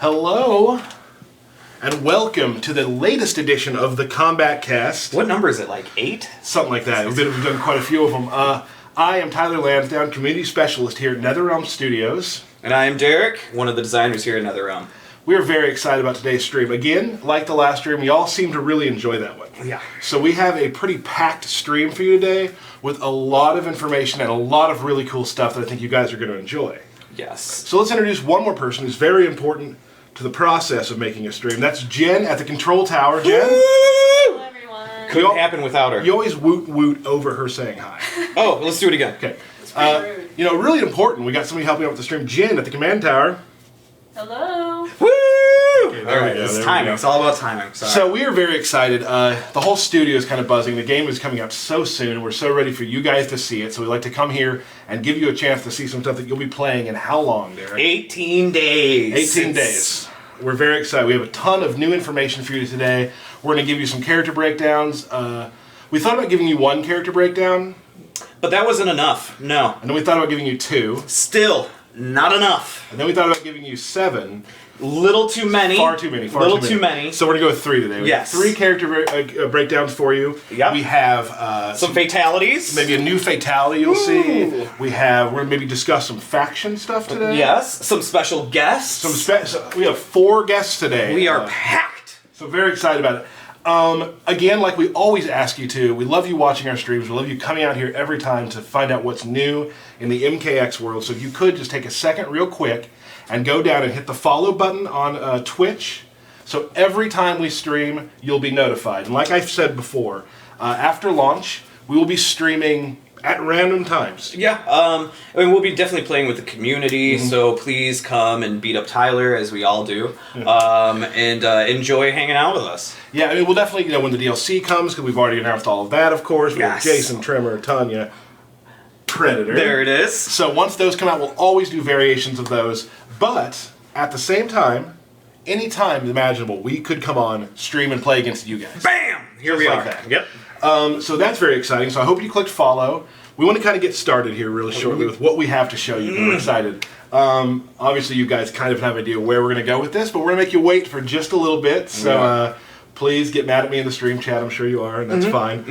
Hello, and welcome to the latest edition of the Kombat Kast. What number is it, like 8? Something like that. We've done quite a few of them. I am Tyler Lansdowne, Community Specialist here at NetherRealm Studios. And I am Derek, one of the designers here at NetherRealm. We are very excited about today's stream. Again, like the last stream, we all seem to really enjoy that one. Yeah. So we have a pretty packed stream for you today with a lot of information and a lot of really cool stuff that I think you guys are going to enjoy. Yes. So let's introduce one more person who's very important to the process of making a stream. That's Jen at the control tower. Jen? Hello, everyone. Couldn't happen without her. You always woot over her saying hi. Oh, let's do it again. Okay. It's pretty rude. You know, really important. We got somebody helping out with the stream. Jen at the command tower. Hello. Woo! Okay, All right, it's timing. It's all about timing. Sorry. So we are very excited. The whole studio is kind of buzzing. The game is coming out so soon, and we're so ready for you guys to see it. So we'd like to come here and give you a chance to see some stuff that you'll be playing in how long, Derek? 18 days. 18 days. We're very excited. We have a ton of new information for you today. We're going to give you some character breakdowns. We thought about giving you one character breakdown. But that wasn't enough. No. And then we thought about giving you 2. Still not enough. And then we thought about giving you 7. Little too many. Far too many. Little too many. So we're going to go with 3 today. We Yes. have 3 character breakdowns for you. Yep. We have Some fatalities. maybe a new fatality you'll see. We're going to maybe discuss some faction stuff today. Yes. Some special guests. We have 4 guests today. We are packed. So very excited about it. Again, like we always ask you to, we love you watching our streams. We love you coming out here every time to find out what's new in the MKX world. So if you could just take a second real quick and go down and hit the follow button on Twitch. So every time we stream, you'll be notified. And like I've said before, after launch, we will be streaming at random times. Yeah, I mean, we'll be definitely playing with the community, so please come and beat up Tyler, as we all do, and enjoy hanging out with us. Yeah, I mean, we'll definitely, when the DLC comes, because we've already announced all of that, of course. We have Yes. Jason, Trimmer, Tanya, Predator. There it is. So once those come out, we'll always do variations of those. But at the same time, anytime imaginable, we could come on, stream, and play against you guys. Bam! Here Just we like are. that. Yep. So that's very exciting. So I hope you clicked follow. We want to kind of get started here really shortly with what we have to show you. We're excited. Obviously, you guys kind of have an idea where we're going to go with this, but we're going to make you wait for just a little bit. So please get mad at me in the stream chat. I'm sure you are, and that's fine.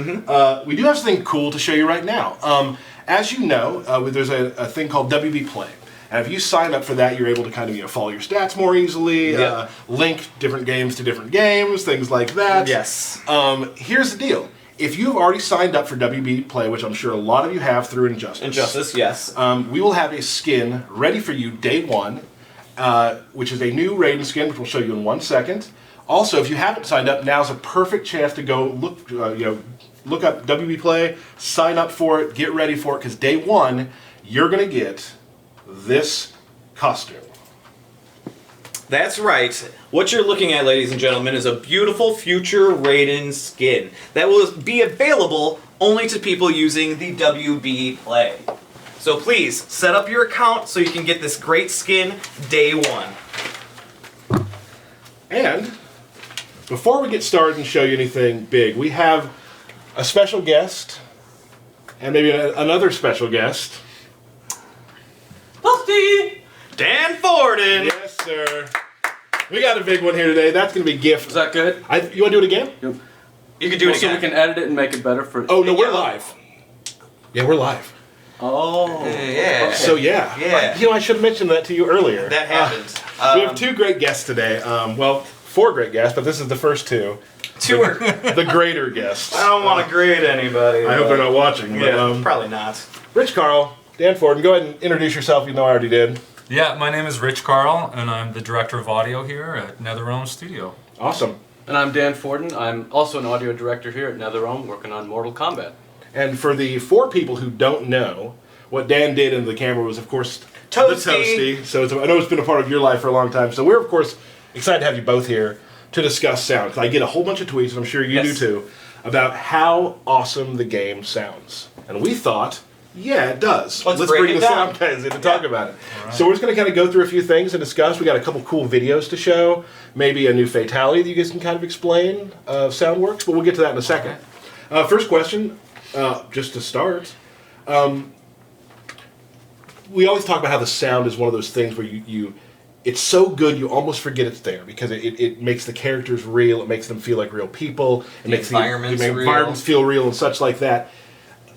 We do have something cool to show you right now. As you know, there's a thing called WB Play. And if you sign up for that, you're able to kind of follow your stats more easily, link different games to different games, things like that. Yes. Here's the deal. If you've already signed up for WB Play, which I'm sure a lot of you have through Injustice. Yes. We will have a skin ready for you day 1, which is a new Raiden skin, which we'll show you in 1 second. Also, if you haven't signed up, now's a perfect chance to go look up WB Play, sign up for it, get ready for it, because day 1, you're going to get this costume. That's right. What you're looking at, ladies and gentlemen, is a beautiful future Raiden skin that will be available only to people using the WB Play. So please, set up your account so you can get this great skin day 1. And before we get started and show you anything big, we have a special guest and maybe another special guest. Posty! Dan Forden! Yes, sir. We got a big one here today. That's going to be a gift. Is that good? You want to do it again? Yep. You can do it So again. we can edit it and make it better for. Oh, no, we're Yeah. live. Yeah, we're live. Oh. Yeah. So, yeah. Yeah. I should have mentioned that to you earlier. That happened. We have 2 great guests today. 4 great guests, but this is the first 2. Two are... The greater guests. I don't want to grade anybody. I hope they're not watching. But, Yeah, probably not. Rich Carl, Dan Forden, go ahead and introduce yourself, even though I already did. Yeah, my name is Rich Carl, and I'm the director of audio here at NetherRealm Studio. Awesome. And I'm Dan Forden. I'm also an audio director here at NetherRealm, working on Mortal Kombat. And for the 4 people who don't know, what Dan did in the camera was, of course, Toasty. the Toasty. So I know it's been a part of your life for a long time. So we're, of course, excited to have you both here to discuss sound. Because I get a whole bunch of tweets, and I'm sure you do too, about how awesome the game sounds. And we thought, yeah, it does. Let's Let's break bring it the down. sound guys in to talk about it. So we're just going to kind of go through a few things and discuss. We got a couple cool videos to show, maybe a new fatality that you guys can kind of explain sound works, but we'll get to that in a second. First question, just to start. We always talk about how the sound is one of those things where you it's so good you almost forget it's there because it makes the characters real. It makes them feel like real people. It makes the environments feel real and such like that.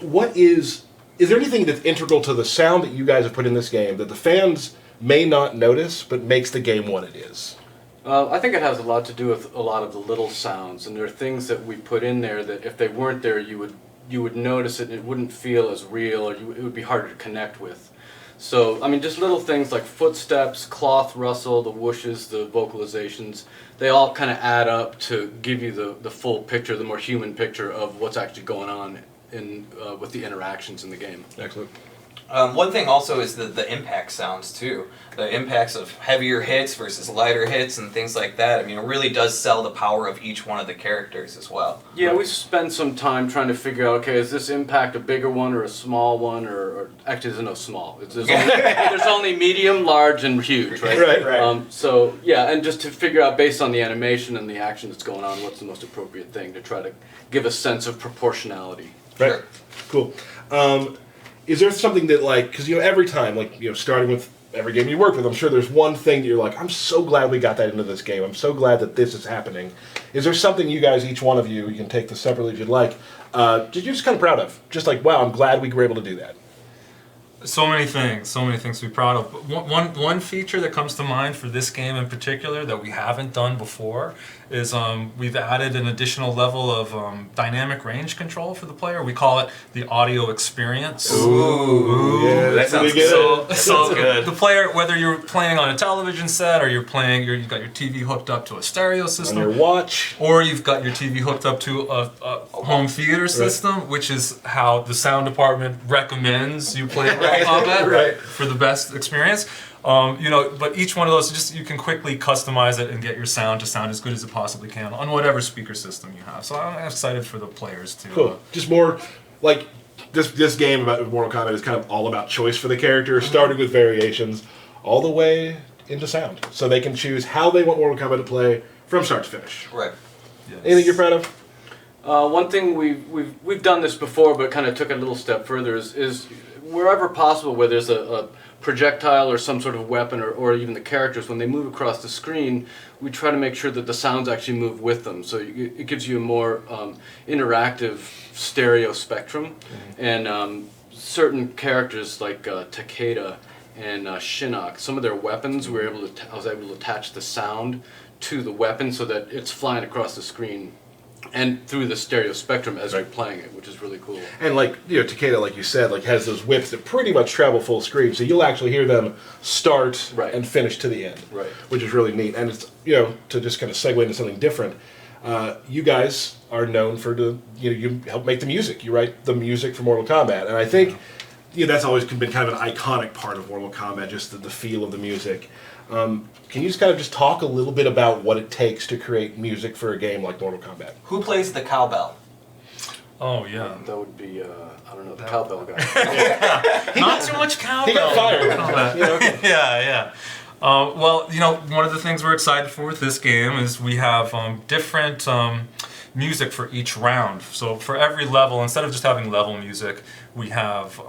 Is there anything that's integral to the sound that you guys have put in this game that the fans may not notice but makes the game what it is? I think it has a lot to do with a lot of the little sounds, and there are things that we put in there that if they weren't there, you would notice it and it wouldn't feel as real, or it would be harder to connect with. So, I mean, just little things like footsteps, cloth rustle, the whooshes, the vocalizations, they all kind of add up to give you the full picture, the more human picture of what's actually going on with the interactions in the game. Excellent. One thing also is the impact sounds too. The impacts of heavier hits versus lighter hits and things like that. I mean, it really does sell the power of each one of the characters as well. Yeah, we spend some time trying to figure out, okay, is this impact a bigger one or a small one, or actually there's no small. There's only medium, large, and huge, right? Right. So, yeah, and just to figure out based on the animation and the action that's going on, what's the most appropriate thing to try to give a sense of proportionality. Right. Sure. Cool. Is there something that, like, because, every time, starting with every game you work with, I'm sure there's one thing that you're like, I'm so glad we got that into this game. I'm so glad that this is happening. Is there something you guys, each one of you can take this separately if you'd like, that you're just kind of proud of? Just like, wow, I'm glad we were able to do that. So many things to be proud of. But one feature that comes to mind for this game in particular that we haven't done before is we've added an additional level of dynamic range control for the player. We call it the audio experience. Ooh, yeah, that sounds good. So good. The player, whether you're playing on a television set or you've got your TV hooked up to a stereo system, On your watch, or you've got your TV hooked up to a home theater system, which is how the sound department recommends you play Kombat for the best experience. But each one of those, you can quickly customize it and get your sound to sound as good as it possibly can on whatever speaker system you have. So I'm excited for the players too. cool. Just more like this game about Mortal Kombat is kind of all about choice for the character, starting with variations all the way into sound, so they can choose how they want Mortal Kombat to play from start to finish. Right. Yes. Anything you're proud of? One thing we've done this before, but kind of took it a little step further is wherever possible, where there's a projectile or some sort of weapon, or even the characters, when they move across the screen, we try to make sure that the sounds actually move with them. So it gives you a more interactive stereo spectrum. And certain characters like Takeda and Shinnok, some of their weapons, I was able to attach the sound to the weapon so that it's flying across the screen and through the stereo spectrum as you're playing it, which is really cool. And Takeda, like you said, has those whips that pretty much travel full screen, so you'll actually hear them start and finish to the end, which is really neat. And it's to just kind of segue into something different. You guys are known for you help make the music. You write the music for Mortal Kombat, and I think that's always been kind of an iconic part of Mortal Kombat, just the feel of the music. Can you just kind of talk a little bit about what it takes to create music for a game like Mortal Kombat? Who plays the cowbell? Oh yeah, that would be the cowbell guy. Not too much cowbell. He got fired. Yeah. Well, one of the things we're excited for with this game is we have different music for each round. So for every level, instead of just having level music, we have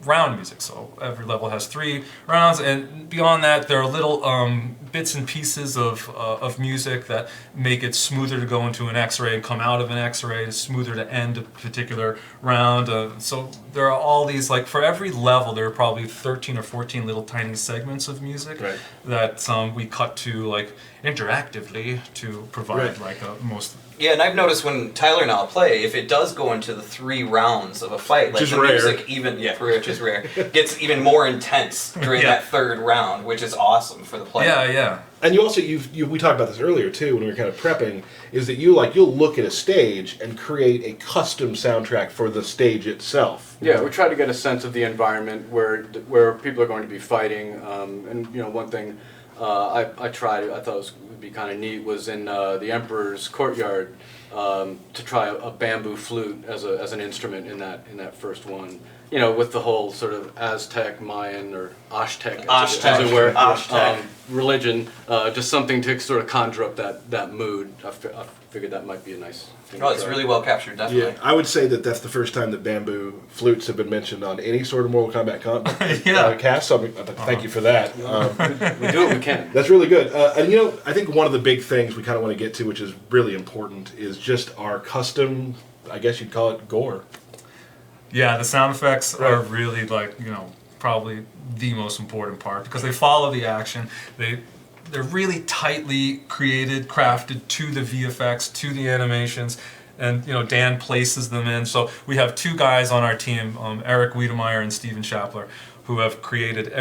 round music. So every level has 3 rounds, and beyond that, there are little bits and pieces of music that make it smoother to go into an X-ray and come out of an X-ray, smoother to end a particular round. So there are all these, for every level, there are probably 13 or 14 little tiny segments of music that we cut to interactively to provide a most. Yeah, and I've noticed when Tyler and I'll play, if it does go into the 3 rounds of a fight, the music which is rare, gets even more intense during that 3rd round, which is awesome for the player. Yeah. And you also we talked about this earlier too when we were kind of prepping, is that you'll look at a stage and create a custom soundtrack for the stage itself. Yeah, we try to get a sense of the environment where people are going to be fighting, and one thing I thought would be kind of neat was in the Emperor's courtyard to try a bamboo flute as an instrument in that first one, you know, with the whole sort of Aztec, Mayan, or Aztec, Aztec, as it were, Aztec. religion, just something to sort of conjure up that mood. I figured that might be a nice thing. Oh, to it's try. really well captured, definitely. Yeah, I would say that that's the first time that bamboo flutes have been mentioned on any sort of Mortal Kombat cast. So thank you for that. We do what we can. That's really good. And you know, I think one of the big things we kind of want to get to, which is really important, is just our custom, I guess you'd call it gore. Yeah, the sound effects are really like, you know, probably the most important part because they follow the action. They're really tightly created, crafted to the VFX, to the animations, and you know Dan places them in. So we have two guys on our team, Eric Wiedemeyer and Steven Schappler, who have created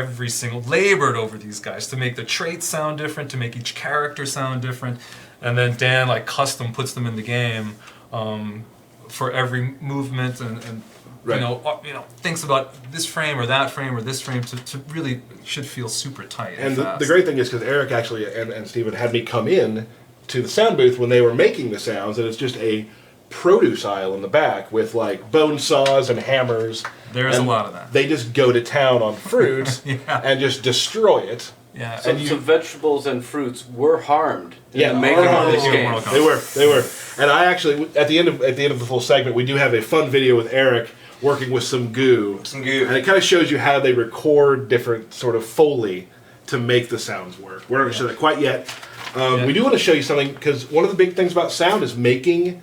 labored over these guys to make the traits sound different, to make each character sound different, and then Dan like custom puts them in the game for every movement and Right. you know, thinks about this frame or that frame or this frame to really should feel super tight. And fast. the great thing is because Eric actually and Steven had me come in to the sound booth when they were making the sounds, and it's just a produce aisle in the back with like bone saws and hammers. There's a lot of that. They just go to town on fruit Yeah. and just destroy it. Yeah, So, so vegetables and fruits were harmed in Yeah, the making of this harmed. game. Mortal Kombat. They were. And I actually at the end of the full segment, we do have a fun video with Eric working with some goo. And it kind of shows you how they record different sort of Foley to make the sounds work. We're not going to show that quite yet. We do want to show you something, because one of the big things about sound is making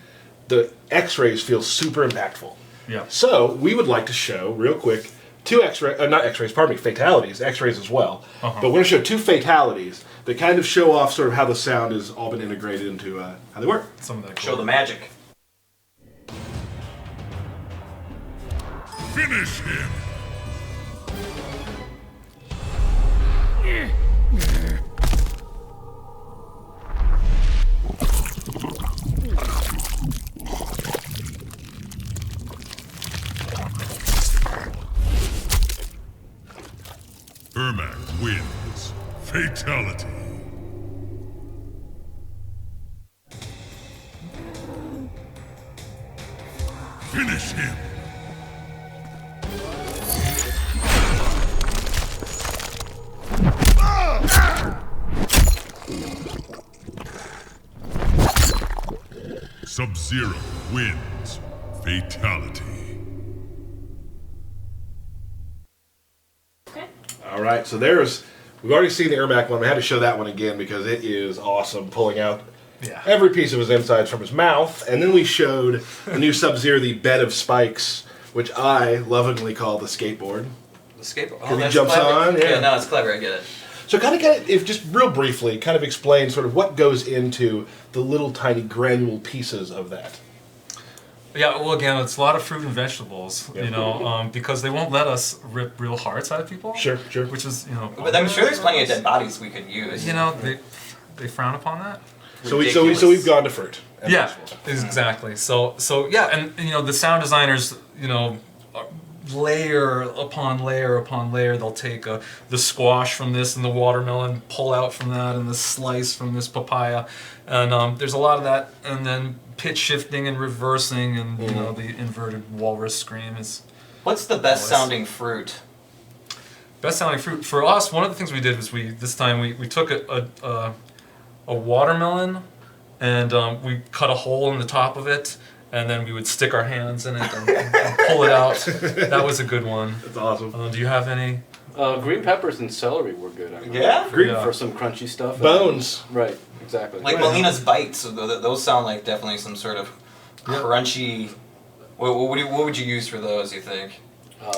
the X-rays feel super impactful. Yeah. So we would like to show, real quick, fatalities, X-rays as well. Uh-huh. But we're going to show two fatalities that kind of show off sort of how the sound has all been integrated into how they work. Some of that. Show the magic. Finish him! Ermac wins. Fatality. Finish him! Sub-Zero wins. Fatality. Okay. All right, so we've already seen the Ermac one. We had to show that one again because it is awesome, pulling out every piece of his insides from his mouth. And then we showed the new Sub-Zero, the bed of spikes, which I lovingly call the skateboard. The skateboard. Because he that's jumps clever. on, yeah. No, it's clever. I get it. So if just real briefly, kind of explain sort of what goes into the little tiny granule pieces of that. Yeah, well, again, it's a lot of fruit and vegetables, Yeah. you know, because they won't let us rip real hearts out of people. Sure. Which is, you know. But I'm sure there's plenty of dead bodies we could use. You know, they frown upon that. So we've gone to fruit. and Yeah, vegetables. exactly. So yeah, and you know, the sound designers, you know, layer upon layer upon layer, they'll take the squash from this and the watermelon, pull out from that, and the slice from this papaya, and there's a lot of that, and then pitch shifting and reversing, and you know, the inverted walrus scream is. What's the best sounding fruit? Best sounding fruit for us. One of the things we did was we took a watermelon, and we cut a hole in the top of it, and then we would stick our hands in it and pull it out. That was a good one. That's awesome. Do you have any? Green peppers and celery were good. I remember, Yeah? for some crunchy stuff. Bones. Right, exactly. Like Melina's bites. So those sound like definitely some sort of crunchy. What would you use for those? You think?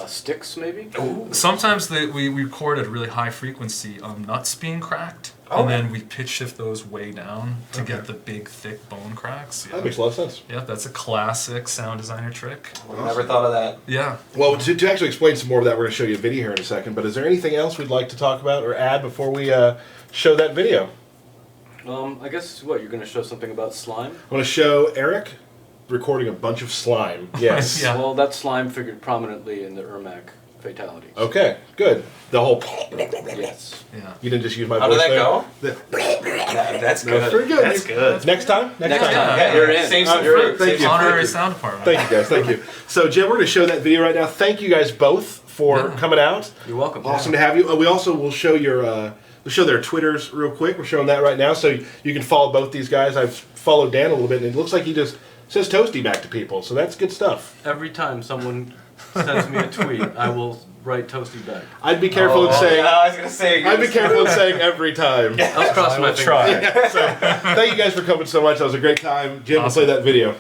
Sticks, maybe? Ooh. Sometimes we record at really high frequency nuts being cracked, and then we pitch shift those way down to get the big, thick bone cracks. Yeah. That makes a lot of sense. Yeah, that's a classic sound designer trick. Never thought of that. Yeah. Well, to actually explain some more of that, we're going to show you a video here in a second. But is there anything else we'd like to talk about or add before we show that video? I guess, you're going to show something about slime? I want to show Eric recording a bunch of slime. Yes. Yeah. Well, that slime figured prominently in the Ermac fatalities. Okay, good. The whole. Yes. Yeah. You didn't just use my How voice did that there? go? That's That was good. pretty good. That's good. Next time? Next time. Yeah, You're in. Save some You're fruit. in. Thank Save you. some Honorary fruit. sound department. Thank you, guys. Thank you. So, Jim, we're going to show that video right now. Thank you guys both for Yeah. coming out. You're welcome. Awesome to have you. We also will show your we'll show their Twitters real quick. We're showing that right now, so you can follow both these guys. I've followed Dan a little bit, and it looks like he just says toasty back to people. So that's good stuff. Every time someone sends me a tweet, I will write toasty back. I'd be careful in saying. Yeah, I was gonna say. I'd be careful in saying every time. I'll cross I my will fingers. try. So, thank you guys for coming so much. That was a great time. Jim, we'll play that video.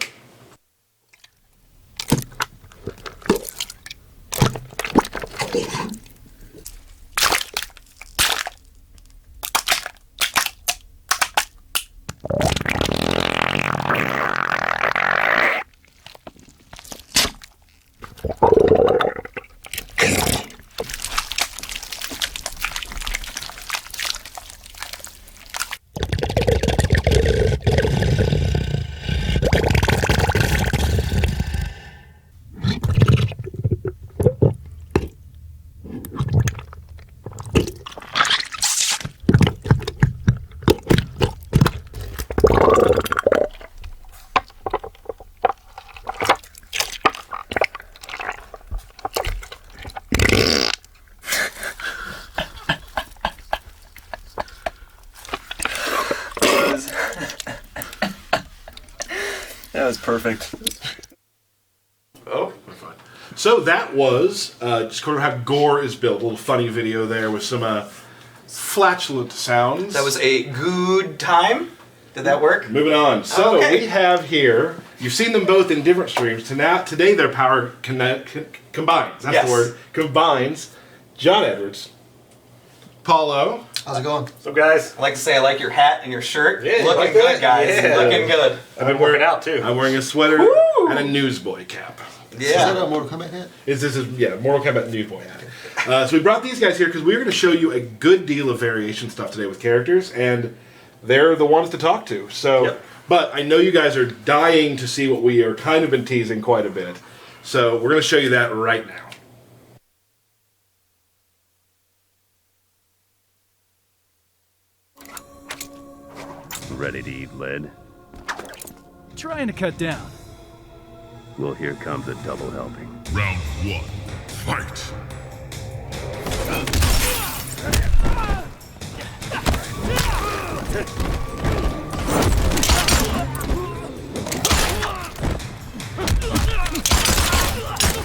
That was perfect. Oh. So that was just kind of how gore is built. A little funny video there with some flatulent sounds. That was a good time. Did that work? Moving on. So Okay. we have here. You've seen them both in different streams. Today their power combines. That's Yes. the word. Combines. John Edwards, Paulo, How's it going? So guys, I like to say I like your hat and your shirt. Yeah, you Looking like good, that? guys. Yeah. Looking good. I've been working out too. I'm wearing a sweater and a newsboy cap. Is that Yeah. a Mortal Kombat hat? This is Mortal Kombat newsboy hat. So we brought these guys here because we're going to show you a good deal of variation stuff today with characters, and they're the ones to talk to. So, Yep. but I know you guys are dying to see what we are kind of been teasing quite a bit. So we're going to show you that right now. Ready to eat lead? Trying to cut down. Well, here comes a double helping. Round one, fight.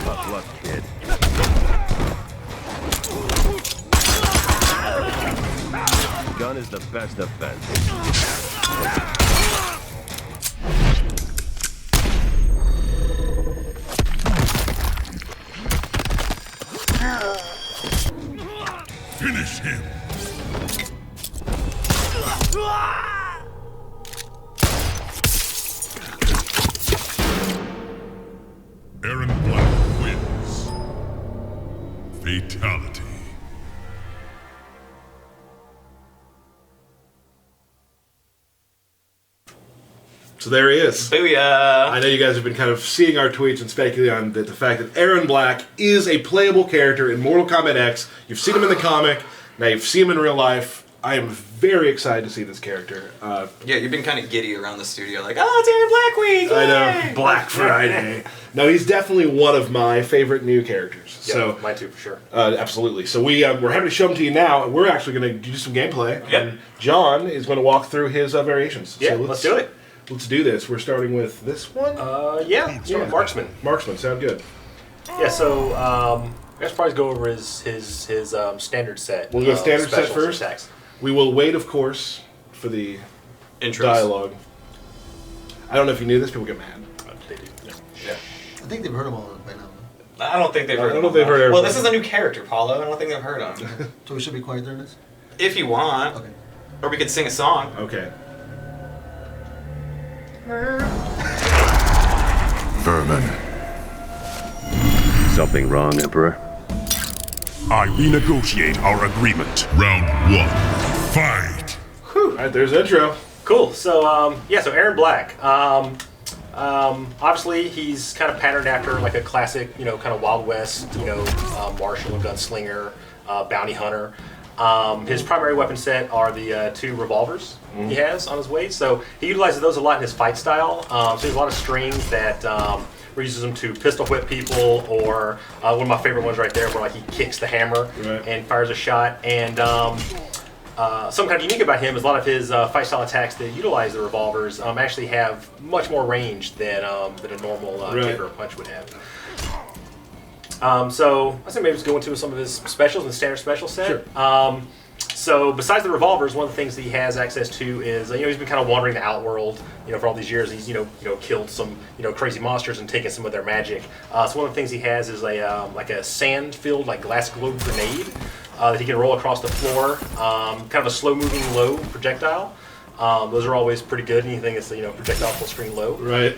Tough luck, kid. Gun is the best defense. Finish him. Erron Black wins. Fatality. So there he is. Booyah. I know you guys have been kind of seeing our tweets and speculating on the fact that Erron Black is a playable character in Mortal Kombat X. You've seen him in the comic, now you've seen him in real life. I am very excited to see this character. Yeah, you've been kind of giddy around the studio, like, oh, it's Erron Black Week! I yay!" know, Black Friday. No, he's definitely one of my favorite new characters. Yeah, So, mine too, for sure. absolutely. So we're happy to show them to you now. We're actually going to do some gameplay. Yep. And John is going to walk through his variations. Yeah, So let's do it. Let's do this. We're starting with this one. Yeah, marksman. Marksman, sound good. Yeah, so let's probably go over his standard set. We'll go of standard set specials first. attacks. We will wait, of course, for the Intros. dialogue. I don't know if you knew this. People get mad. They do. Yeah. I think they've heard them all by now. I don't think they've I heard don't of know him. if they've heard Well, everybody. this is a new character, Paulo. I don't think they've heard of him. So we should be quiet during this? If you want. Okay. Or we could sing a song. Okay. Vermin. Something wrong, Emperor? I renegotiate our agreement. Round one, fight. All right, there's the intro. Cool. So so Erron Black. Obviously, he's kind of patterned after like a classic, kind of Wild West, martial and gunslinger, bounty hunter. His primary weapon set are the 2 revolvers he has on his waist. So he utilizes those a lot in his fight style. So he has a lot of strings that where he uses them to pistol whip people, or one of my favorite ones right there where like he kicks the hammer and fires a shot. And something kind of unique about him is a lot of his fight style attacks that utilize the revolvers actually have much more range than a normal kick or a punch would have. So I think maybe just go into some of his specials in the standard special set. Sure. So besides the revolvers, one of the things that he has access to is he's been kind of wandering the outworld for all these years. He's killed some crazy monsters and taken some of their magic. So one of the things he has is a sand-filled glass globe grenade that he can roll across the floor. Kind of a slow-moving low projectile. Those are always pretty good. Anything that's projectile full screen low. Right.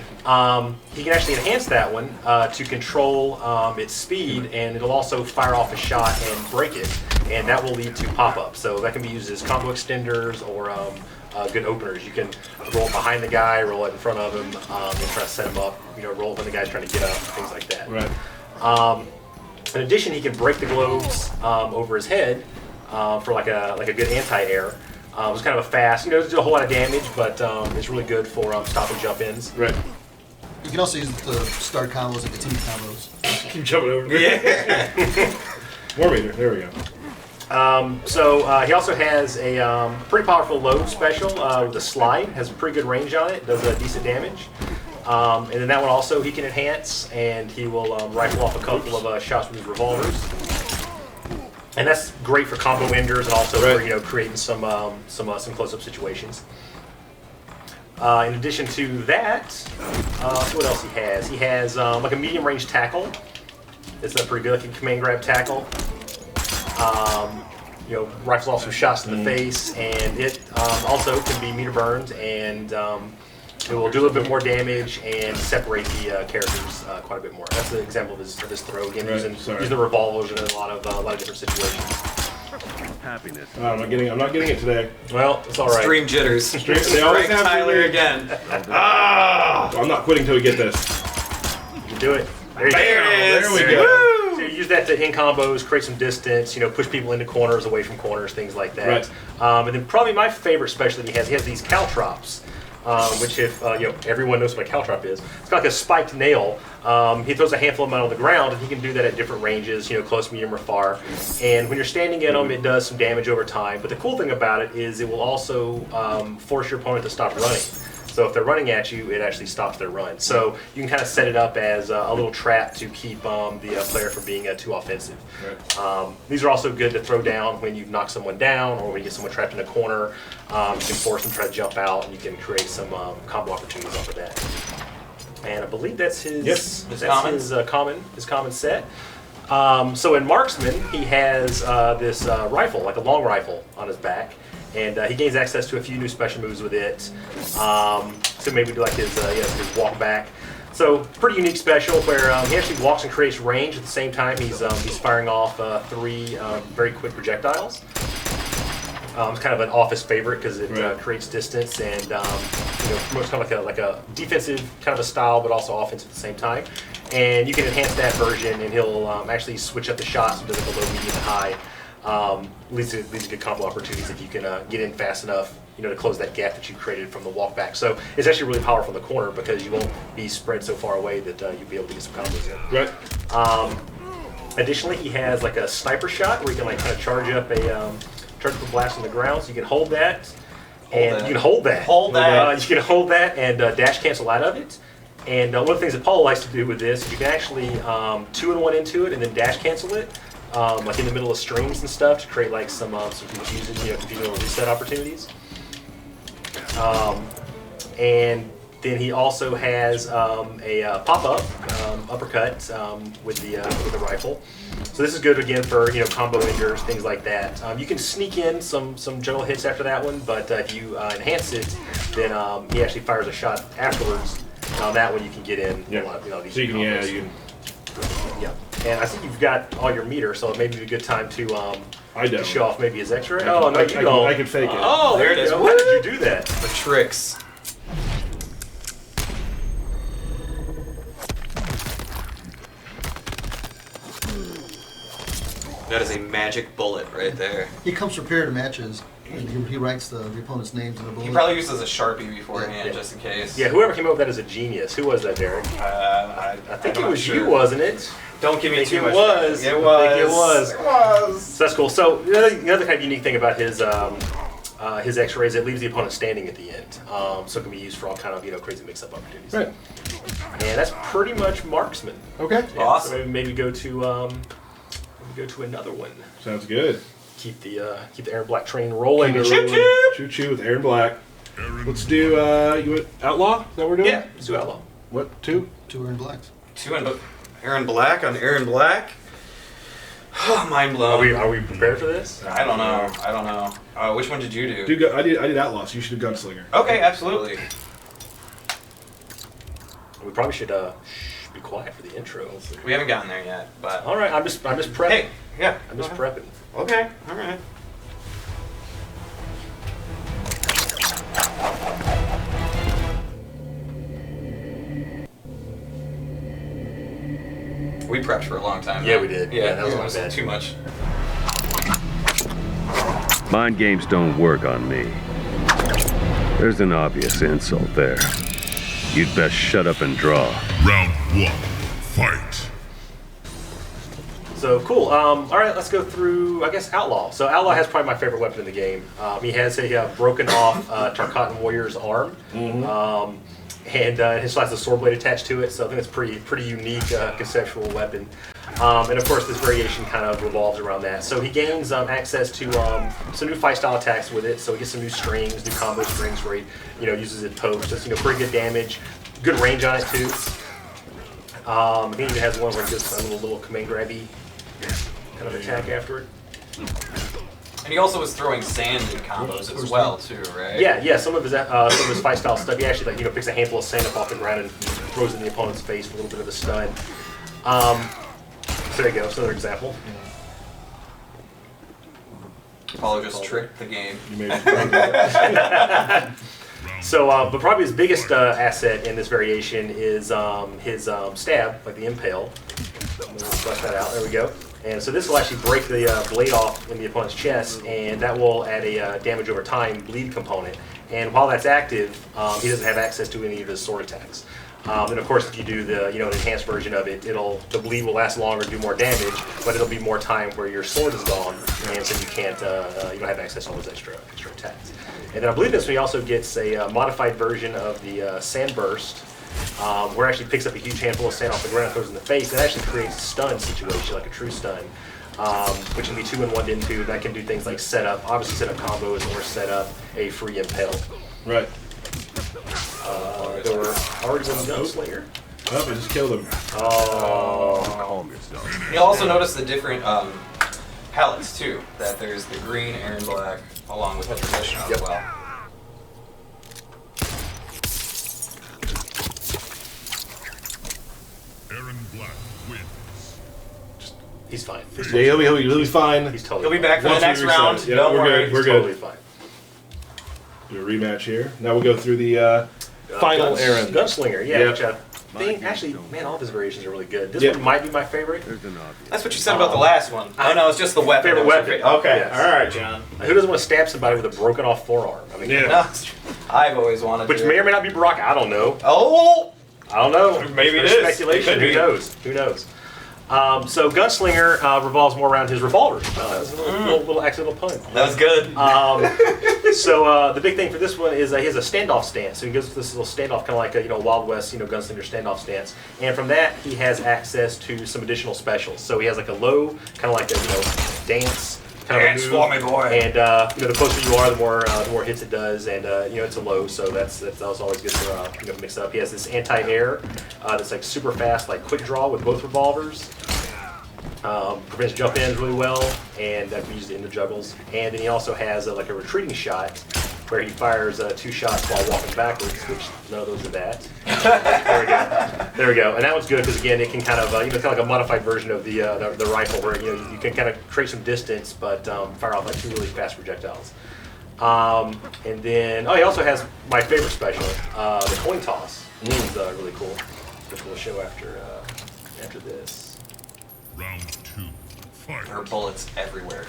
He can actually enhance that one to control its speed, and it'll also fire off a shot and break it, and that will lead to pop-ups. So that can be used as combo extenders or good openers. You can roll it behind the guy, roll it in front of him, and try to set him up. Roll it when the guy's trying to get up, things like that. Right. In addition, he can break the globes over his head for like a good anti-air. It's kind of a fast, it doesn't do a whole lot of damage, but it's really good for stop and jump ins. Right. You can also use it to start combos and continue combos. Keep jumping over. Yeah. War meter. There we go. So he also has a pretty powerful load special with a slide. Has a pretty good range on it. Does decent damage. And then that one also he can enhance, and he will rifle off a couple of shots with his revolvers. And that's great for combo enders and also for creating some close-up situations. In addition to that, what else he has? He has like a medium-range tackle. It's pretty good, like a command grab tackle. Rifles off some shots to the face, and it also can be meter burned, and it will do a little bit more damage and separate the characters quite a bit more. That's an example of his throw. Again, using the revolvers in a lot of different situations. Happiness. I'm not getting it today. Well, it's all right. Stream jitters. They always have Tyler me. again. I'm not quitting until we get this. You can do it. There you Bam! go. There we go. So you use that to in combos, create some distance, push people into corners, away from corners, things like that. Right. And then probably my favorite special that he has these caltrops. Which if everyone knows what a caltrop is, it's like a spiked nail. He throws a handful of them on the ground, and he can do that at different ranges, close, medium, or far. And when you're standing in them, it does some damage over time. But the cool thing about it is it will also force your opponent to stop running. So if they're running at you, it actually stops their run. So you can kind of set it up as a little trap to keep the player from being too offensive. Right. These are also good to throw down when you've knocked someone down or when you get someone trapped in a corner. You can force them to try to jump out, and you can create some combo opportunities off of that. And I believe that's his his common set. So in Marksman, he has this rifle, like a long rifle, on his back. And he gains access to a few new special moves with it. So maybe do like his walk back. So pretty unique special where he actually walks and creates range at the same time. He's firing off 3 very quick projectiles. It's kind of an office favorite because it creates distance and promotes kind of like a defensive kind of a style, but also offensive at the same time. And you can enhance that version, and he'll actually switch up the shots and do like a low, medium, and high. Leads to good combo opportunities if you can get in fast enough, to close that gap that you created from the walk back. So it's actually really powerful in the corner because you won't be spread so far away that you'll be able to get some combos in. Right. Additionally, he has like a sniper shot where you can like kind of charge up a blast on the ground. So you can hold that, and you can hold that. You can hold that and dash cancel out of it. And one of the things that Paul likes to do with this is you can actually 2-in-1 into it and then dash cancel it. Like in the middle of streams and stuff to create like some confusing little reset opportunities. And then he also has a pop-up uppercut with the rifle. So this is good again for combo enders, things like that. You can sneak in some general hits after that one, but if you enhance it, then he actually fires a shot afterwards. On that one, you can get in. Yeah. These So you can combos. Yeah, and I think you've got all your meter, so it may be a good time to show off maybe his X-ray. Oh no, you don't. I can fake it. Oh, there it is. How did you do that? The tricks. That is a magic bullet right there. He comes prepared to matches. And he writes the opponent's names in the bullet. He probably uses a Sharpie beforehand, Yeah. just in case. Yeah, whoever came up with that is a genius. Who was that, Derek? I think it was you, wasn't it? Don't give me too much. It was. It I was. think it was. It was. So that's cool. So the other kind of unique thing about his X-rays, it leaves the opponent standing at the end, so it can be used for all kind of crazy mix-up opportunities. Right. And that's pretty much marksman. Okay. Yeah, Awesome. So maybe go to another one. Sounds good. Keep the Erron Black train rolling. Choo choo with Erron Black. Let's do you want Outlaw? Is that what we're doing? Yeah, let's do Outlaw. What, 2? 2 Erron Blacks. 2 and Erron Black on Erron Black. Mind blown. Are we prepared for this? I don't know. Which one did you do? I did Outlaw, so you should do Gunslinger. Okay, absolutely. We probably should be quiet for the intro. We haven't gotten there yet, but All right, I'm just prepping. hey, yeah, I'm just prepping. Okay, all right. We prepped for a long time. Yeah, though. we did. Yeah, that was almost bad. too much. Mind games don't work on me. There's an obvious insult there. You'd best shut up and draw. Round 1. Fight. So cool. All right, let's go through, I guess, Outlaw. So Outlaw has probably my favorite weapon in the game. He has a broken off Tarkatan Warrior's arm. And it still has a sword blade attached to it, so I think it's pretty unique conceptual weapon. And of course, this variation kind of revolves around that. So he gains access to some new fight style attacks with it. So he gets some new strings, new combo strings where he uses it post. Just pretty good damage, good range on it too. He even has one where he does a little command grabby kind of attack after it. And he also was throwing sand in combos as well, too, right? Yeah. Some of his fight style stuff, he actually picks a handful of sand up off the ground and throws it in the opponent's face for a little bit of a stun. So there you go. That's another example. Apollo just tricked the game. You made it. So, but probably his biggest asset in this variation is his stab, like the impale. Let's flesh that out. There we go. And so this will actually break the blade off in the opponent's chest, and that will add a damage over time bleed component. And while that's active, he doesn't have access to any of his sword attacks. And of course, if you do the an enhanced version of it, the bleed will last longer, do more damage, but it'll be more time where your sword is gone, and so you can't you don't have access to all those extra attacks. And then I believe this one he also gets a modified version of the sand burst, where it actually picks up a huge handful of sand off the ground and throws it in the face. It actually creates a stun situation, like a true stun, which can be 2 and 1 into. That can do things like obviously set up combos, or set up a free impale. Right. There were already one Gunslinger. Oh, I just killed him. Oh. Calm yourself. You'll also notice the different palettes, too. That there's the green Erron Black, along with the traditional as well. Erron Black wins. He's fine. Yeah, he'll be fine. He's totally He'll be fine. back for the Once we next reset. round. Yeah, Don't we're worry. good. We're Totally fine. Do a rematch here. Now we'll go through the final Erron. Gunslinger, yeah. Yep. Which I think, actually, man, all of his variations are really good. This Yep. one might be my favorite. There's an obvious. That's what you said about the last one. Oh, no, it's just the weapon. Favorite That was weapon. your Okay, Yes. all right, John. Who doesn't want to stab somebody with a broken off forearm? I mean, Yeah. No, I've always wanted which to. may or may not be Brock. I don't know. Oh! I don't know. Maybe it There's is. speculation. It could Who be. knows? Who knows? So Gunslinger revolves more around his revolver. That's a little accidental pun. That was good. So the big thing for this one is he has a standoff stance. So he goes with this little standoff, kind of like a Wild West, Gunslinger standoff stance. And from that, he has access to some additional specials. So he has like a low, kind of like a dance kind Dance of a move. for me, boy. And the closer you are, the more hits it does. And it's a low, so that's also always good to mix up. He has this anti-air that's like super fast, like quick draw with both revolvers. Prevents jump ins really well, and that can be used in the juggles. And then he also has like a retreating shot, where he fires 2 shots while walking backwards, which none of those are that. There we go. And that one's good because again, it can kind of kind of like a modified version of the rifle, where you can kind of create some distance, but fire off like 2 really fast projectiles. And then he also has my favorite special, the coin toss, which is really cool, which we'll show after this. Round 2. Fight. There are bullets everywhere.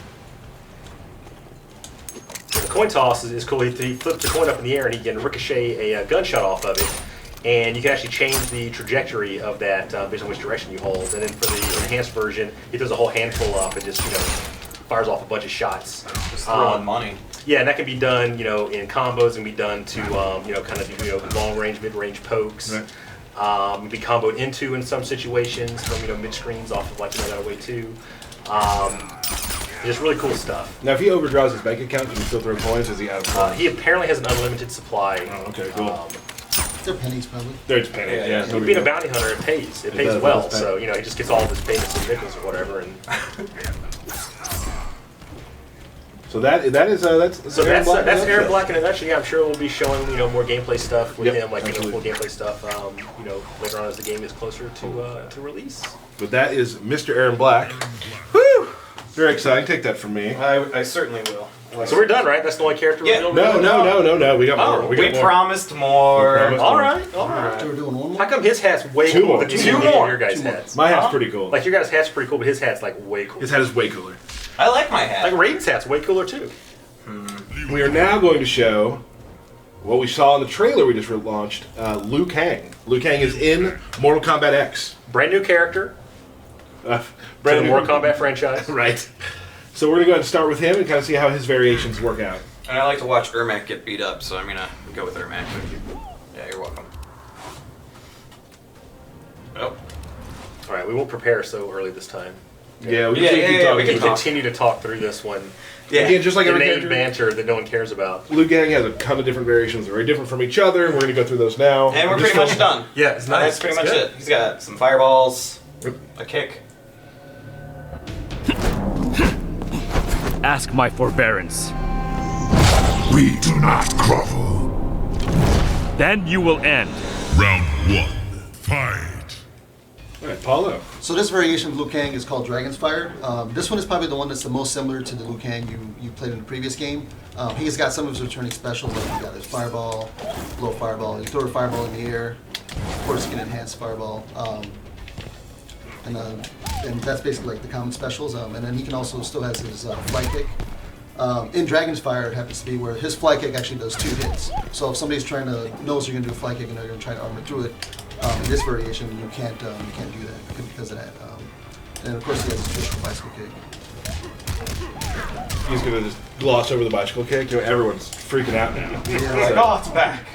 The coin toss is cool. He flips the coin up in the air and he can ricochet a gunshot off of it. And you can actually change the trajectory of that based on which direction you hold. And then for the enhanced version, he throws a whole handful up and just, fires off a bunch of shots. Just throwing money. Yeah, and that can be done, in combos. It can be done to, kind of do, long range, mid range pokes. Right. It can be comboed into in some situations from, mid screens off of that way too. Just really cool stuff. Now, if he overdraws his bank account, can he still throw coins? Or is he out of coins? He apparently has an unlimited supply. Oh, okay, cool. They're pennies, probably. They're just pennies. Yeah. If being a bounty hunter, it pays. It pays does, well. it does pay. So he just gets all of his payments and nickels or whatever. And So that's that's Erron Black in a nutshell. Yeah, I'm sure we'll be showing more gameplay stuff with him, like absolutely. full gameplay stuff. Later on as the game is closer to release. But that is Mr. Erron Black. Woo! Very exciting. Take that from me. I certainly will. So we're done, right? That's the only character we're doing. No. We got more. We promised more. All right. So we're doing one more? How come his hat's way Two cooler more. than Two more. your guys' hats? My hat's pretty cool. Like your guys' hat's pretty cool, but his hat's like way cool. His hat is way cooler. I like my hat. Like Raiden's hat's way cooler too. We are now going to show what we saw in the trailer we just launched. Liu Kang. Liu Kang is in Mortal Kombat X. Brand new character. Brand new Mortal Kombat franchise. Right. So we're going to go ahead and start with him and kind of see how his variations work out. And I like to watch Ermac get beat up, so I'm gonna go with Ermac. Yeah, you're welcome. Oh. All right, we won't prepare so early this time. Yeah, we Yeah, can yeah, keep yeah, talking. we We can can talk. continue to talk through this one. Yeah. Again, just like every Inane character, banter that no one cares about. Liu Kang has a ton of different variations. They're very different from each other. We're going to go through those now. And we're Just pretty much done. Yeah, it's That's pretty much it. He's got some fireballs, a kick. Ask my forbearance. We do not grovel. Then you will end. Round 1. Fight. All right, Paulo. So this variation of Liu Kang is called Dragon's Fire. This one is probably the one that's the most similar to the Liu Kang you played in the previous game. He's got some of his returning specials, like he got his fireball, blow fireball. You throw a fireball in the air. Of course, you can enhance fireball. And that's basically like the common specials. And then he can also still has his fly kick. In Dragon's Fire, it happens to be where his fly kick actually does 2 hits. So if somebody's knows you're gonna do a fly kick and they're gonna try to armor through it, in this variation you can't do that because of that. And of course he has his traditional bicycle kick. He's going to just gloss over the bicycle kick. Everyone's freaking out now. Oh, it's back.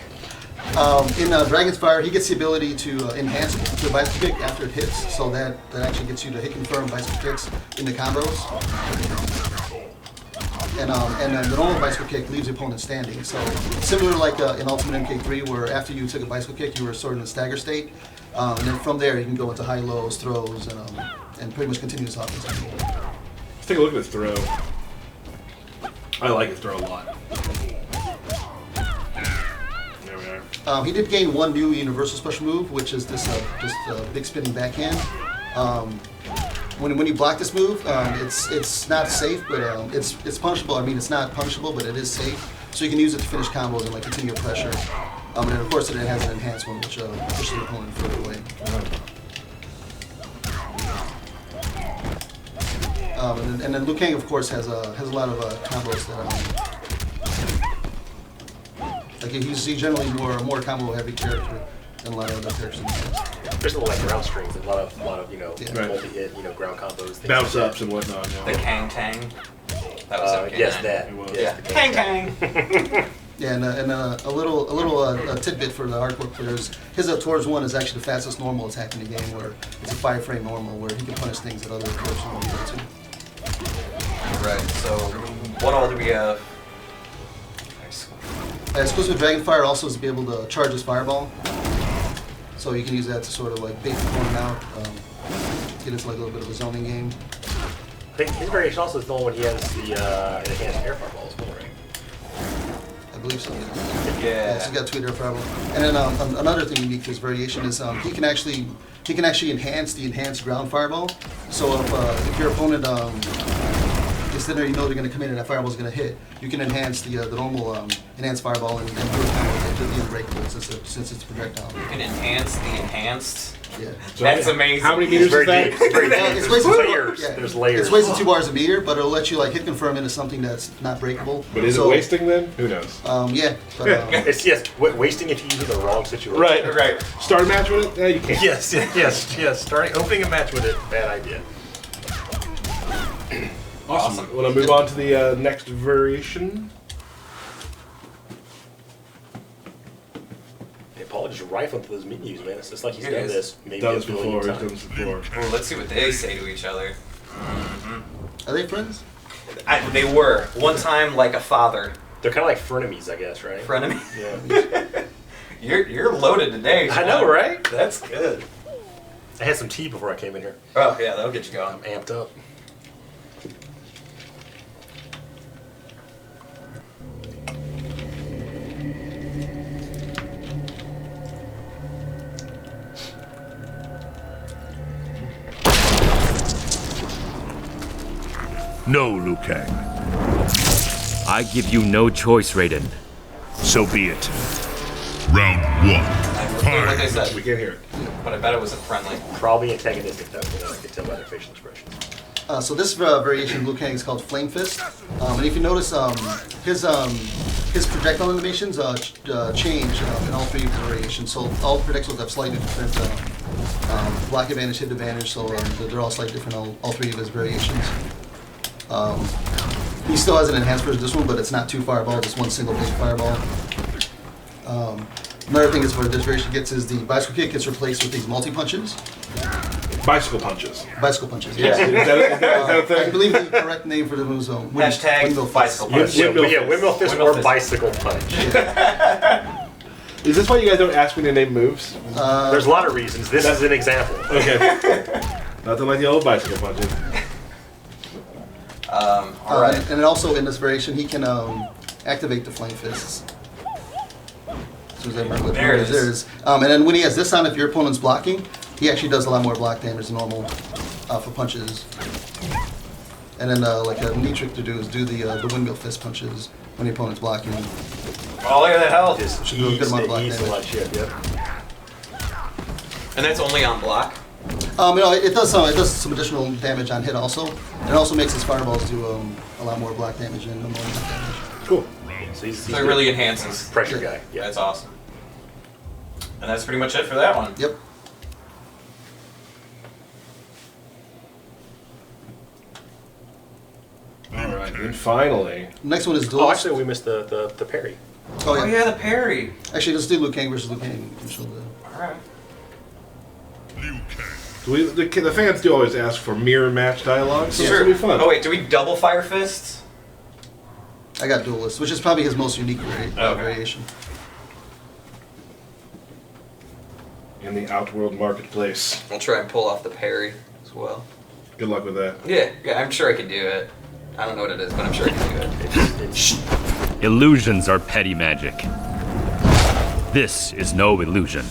In Dragon's Fire, he gets the ability to enhance the bicycle kick after it hits, so that actually gets you to hit confirm bicycle kicks in the combos. And the normal bicycle kick leaves the opponent standing. So similar to like in Ultimate MK3, where after you took a bicycle kick, you were sort of in a stagger state. And then from there, you can go into high lows, throws, and pretty much continuous offense. Let's take a look at his throw. I like his throw a lot. There we are. He did gain one new universal special move, which is this big spinning backhand. When you block this move, it's not safe, but it's punishable. I mean, it's not punishable, but it is safe. So you can use it to finish combos and like continue pressure. And then of course it has an enhanced one, which pushes the opponent further away. And then Liu Kang, of course, has a lot of combos that like he's generally more combo heavy character than a lot of other characters. There's a lot of ground strings and a lot of Right. multi-hit, ground combos. Things Bounce like ups and whatnot. The Yeah. Kang Tang. That was okay. Yes, that. It was. Yeah. Yes, the Kang Tang. Yeah, and a little tidbit for the hardcore players. His towards one is actually the fastest normal attack in the game, where it's a 5-frame normal, where he can punish things that other players won't be able to. Right. So, what all do we have? Exclusive with Dragonfire also is to be able to charge his fireball. So you can use that to sort of like bait the opponent out, get into like a little bit of a zoning game. I think his variation also is the one when he has the enhanced air fireball as well, right? I believe so. Yeah. So you got 2 air fireball. And then another thing unique to his variation is he can actually enhance the enhanced ground fireball. So if your opponent is sitting there, you know they're going to come in and that fireball is going to hit. You can enhance the normal enhanced fireball and do a combo with it. be unbreakable since it's projectile. You can enhance the enhanced. Yeah. That's amazing. How many meters is that? It's wasted layers. Yeah. There's layers. It's wasted 2 bars a meter, but it'll let you like hit confirm into something that's not breakable. But is it wasting then? Who knows? Yeah. But, It's wasting if you use it in the wrong situation. Right. Start a match with it? Yeah, you can't. Yes. Starting opening a match with it, bad idea. Awesome. Want to move on to the next variation? Yeah, Paul just rifling through those menus, man. It's just like he's It done is. this maybe Done a this billion before. times. Well, let's see what they say to each other. are they friends? They were one time like a father. They're kind of like frenemies, I guess, right? Frenemy. Yeah. You're loaded today. I know, right? That's good. I had some tea before I came in here. Oh yeah, that'll get you going. I'm amped up. No, Liu Kang. I give you no choice, Raiden. So be it. Round 1. Like I Fight. said, We can't hear it. but I bet it wasn't friendly. Probably antagonistic, though. I can tell by their facial expressions. So this variation of Liu Kang is called Flame Fist, and if you notice, his projectile animations change in all 3 variations. So all projectiles have slightly different block advantage, hit advantage. So they're all slightly different. All 3 of his variations. He still has an enhanced version of this one, but it's not 2 fireballs. It's 1 single big fireball. Another thing is where this variation gets is the bicycle kick gets replaced with these multi punches. Bicycle punches. Bicycle punches. Yeah. Is that a I thing? believe the correct name for them was Hashtag windmill fist. bicycle punch. Windmill fist Windmill or fist. bicycle punch. Is this why you guys don't ask me to name moves? There's a lot of reasons. This is an example. Okay. Nothing like the old bicycle punches. All right. And also in this variation, he can activate the flame fists. So There it is. And then when he has this on, if your opponent's blocking, he actually does a lot more block damage than normal for punches. And then like a neat trick to do is do the windmill fist punches when your opponent's blocking. Oh, look at that health. Just Should do a good amount of block ease a damage. lot of shit, yep. And that's only on block. It does some additional damage on hit also. It also makes his fireballs do a lot more block damage and more block damage. Cool. So he's So it really enhances. pressure guy. Yeah. That's awesome. And that's pretty much it for that one. Yep. All right. And finally, Next one is Oh, Duelist. actually, we missed the parry. Oh, Oh yeah, the parry. Actually, let's do Liu Kang versus Liu Kang. You can show the- All right. Liu Kang. so the fans do always ask for mirror match dialogue, so Sure. it'll be fun. Oh wait, do we double fire fists? I got Duelist, which is probably his most unique Okay. variation. In the Outworld marketplace. I'll try and pull off the parry as well. Good luck with that. Yeah, I'm sure I can do it. I don't know what it is, but I'm sure I can do it. Illusions are petty magic. This is no illusion.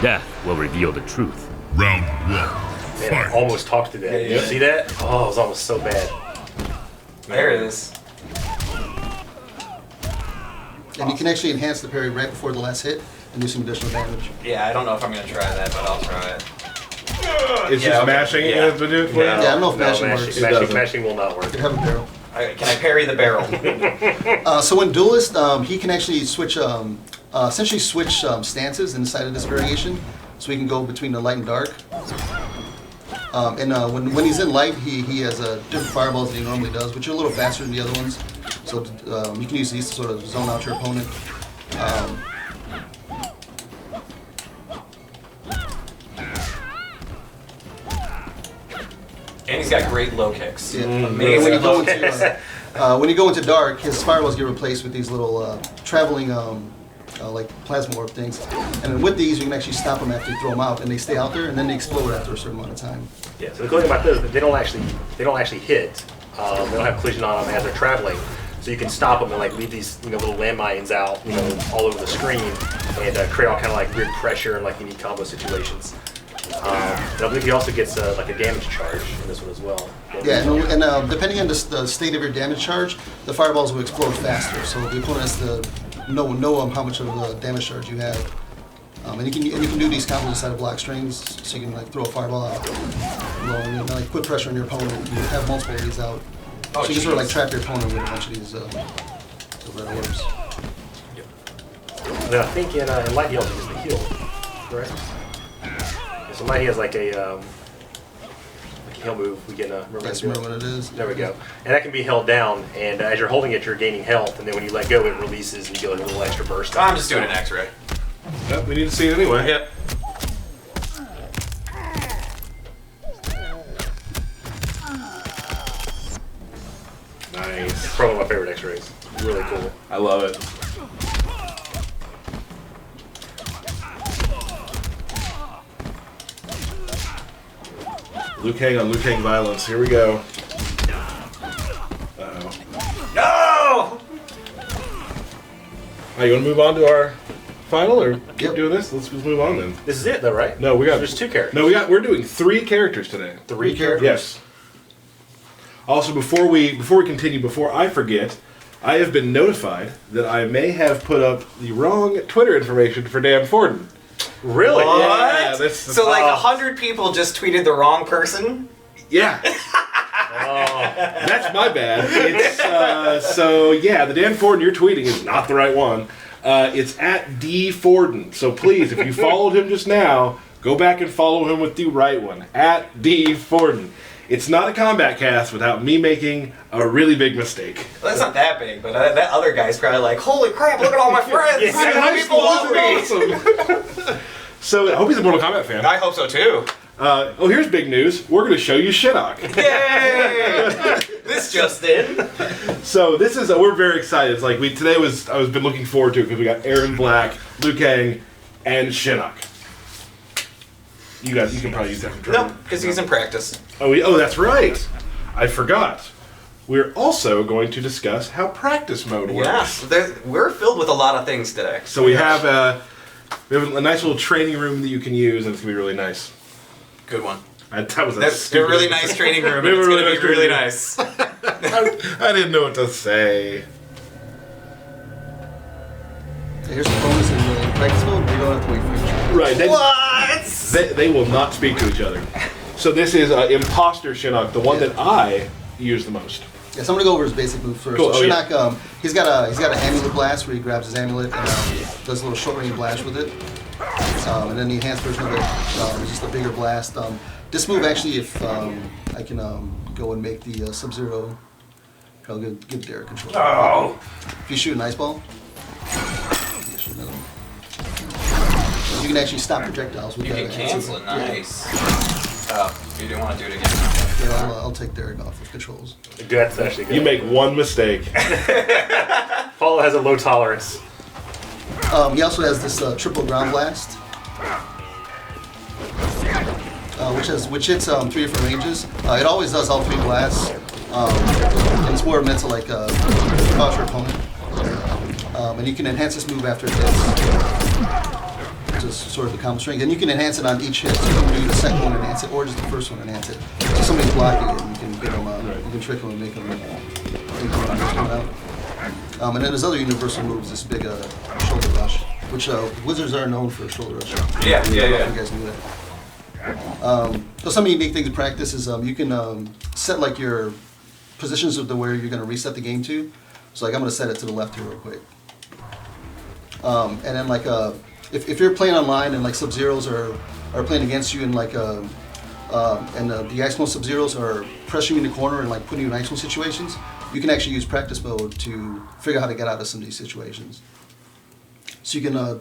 Death will reveal the truth. Round 1. Man, I Fight. almost talked to that. Yeah, Did you yeah. see that? Oh, it was almost so bad. There it is. And you can actually enhance the parry right before the last hit and do some additional damage. Yeah, I don't know if I'm gonna try that, but I'll try it. It's Yeah, just okay. mashing Yeah. it to do it for you? Yeah, I don't know if mashing works. It doesn't. Mashing will not work. You could have a barrel. Can I parry the barrel? So in Duelist, he can actually switch, essentially switch stances inside of this variation. So he can go between the light and dark. When he's in light, he has different fireballs than he normally does, which are a little faster than the other ones. So you can use these to sort of zone out your opponent. And he's got great low kicks. Yeah. Amazing low kicks. When you go into dark, his fireballs get replaced with these little traveling like plasma orb things. And then with these, you can actually stop them after you throw them out, and they stay out there, and then they explode after a certain amount of time. Yeah. So the cool thing about this is that they don't actually hit. They don't have collision on them as they're traveling. So you can stop them and like leave these little landmines out all over the screen and create all kind of like weird pressure and like unique combo situations. And I believe he also gets like a damage charge in this one as well. Yeah, and depending on the state of your damage charge, the fireballs will explode faster. So the opponent has to know how much of a damage charge you have. And you can do these combos inside of block strings, so you can like throw a fireball out, and like put pressure on your opponent. You have multiple of these out, so you can sort of like trap your opponent with a bunch of these red orbs. And I think in light he also uses the heal, correct? So light he has like a heal move. We can remember what it is. There we go. And that can be held down, and as you're holding it, you're gaining health, and then when you let go, it releases, and you get a little extra burst. I'm just doing an X-ray. Yep, we need to see it anyway. Yep. Nice. Probably my favorite X-rays. Really cool. I love it. Liu Kang on Liu Kang violence. Here we go. Uh-oh. No! Alright, you want to move on to our final, or keep doing this? Let's move on then. This is it, though, right? No, we got. There's 2 characters. No, we're doing 3 characters today. 3 characters. Yes. Also, before we continue, before I forget, I have been notified that I may have put up the wrong Twitter information for Dan Forden. Really? What? Yeah, so like 100 people just tweeted the wrong person? Yeah. That's my bad. It's so yeah, the Dan Forden you're tweeting is not the right one. It's at D Forden. So please, if you followed him just now, go back and follow him with the right one. At D Forden. It's not a combat cast without me making a really big mistake. Well, that's not that big, but that other guy's probably like, holy crap, look at all my friends! People love me! Awesome. So I hope he's a Mortal Kombat fan. I hope so too. Here's big news. We're going to show you Shinnok. Yay! This just in. So this is we're very excited. It's like I was been looking forward to it because we got Erron Black, Liu Kang, and Shinnok. You can probably use that for training. No, because he's in practice. Oh, that's right. I forgot. We're also going to discuss how practice mode works. Yeah, we're filled with a lot of things today. So we have a nice little training room that you can use, and it's going to be really nice. Good one. That's a really nice training room. It's going to be really nice. I didn't know what to say. Here's the bonus in the practice mode. You don't have to wait for each other. Right. What? They will not speak to each other. So this is Imposter Shinnok, the one that I use the most. Yeah, so I'm gonna go over his basic move first. Cool. So Shinnok, he's got an amulet blast where he grabs his amulet and does a little short range blast with it. And then the enhanced version of it is just a bigger blast. This move actually, if I can go and make the Sub-Zero, I'll give Derek control. Oh. If you shoot an ice ball, you shoot another one. You can actually stop projectiles with You that. can cancel it. Nice. Oh, you didn't want to do it again. Yeah, I'll take Derek off of controls. That's actually good. You make one mistake. Paulo has a low tolerance. He also has this triple ground blast, which hits 3 different ranges. It always does all 3 blasts, and it's more meant to like cause your opponent. And you can enhance this move after it hits. Just sort of the combo string, and you can enhance it on each hit. So you can do the second one enhance it, or just the first one enhance it. So if somebody's blocking it, you can get them. You can trick them and make them out. And then his other universal move is this big shoulder rush, which wizards are known for shoulder rush. Yeah. You guys knew that. So some unique things in practice is you can set like your positions of where you're going to reset the game to. So like I'm going to set it to the left here real quick. And then like if you're playing online and like Sub-Zeros are playing against you and like the Ice Mode Sub-Zeros are pressuring you in the corner and like putting you in Ice Mode situations, you can actually use practice mode to figure out how to get out of some of these situations. So you can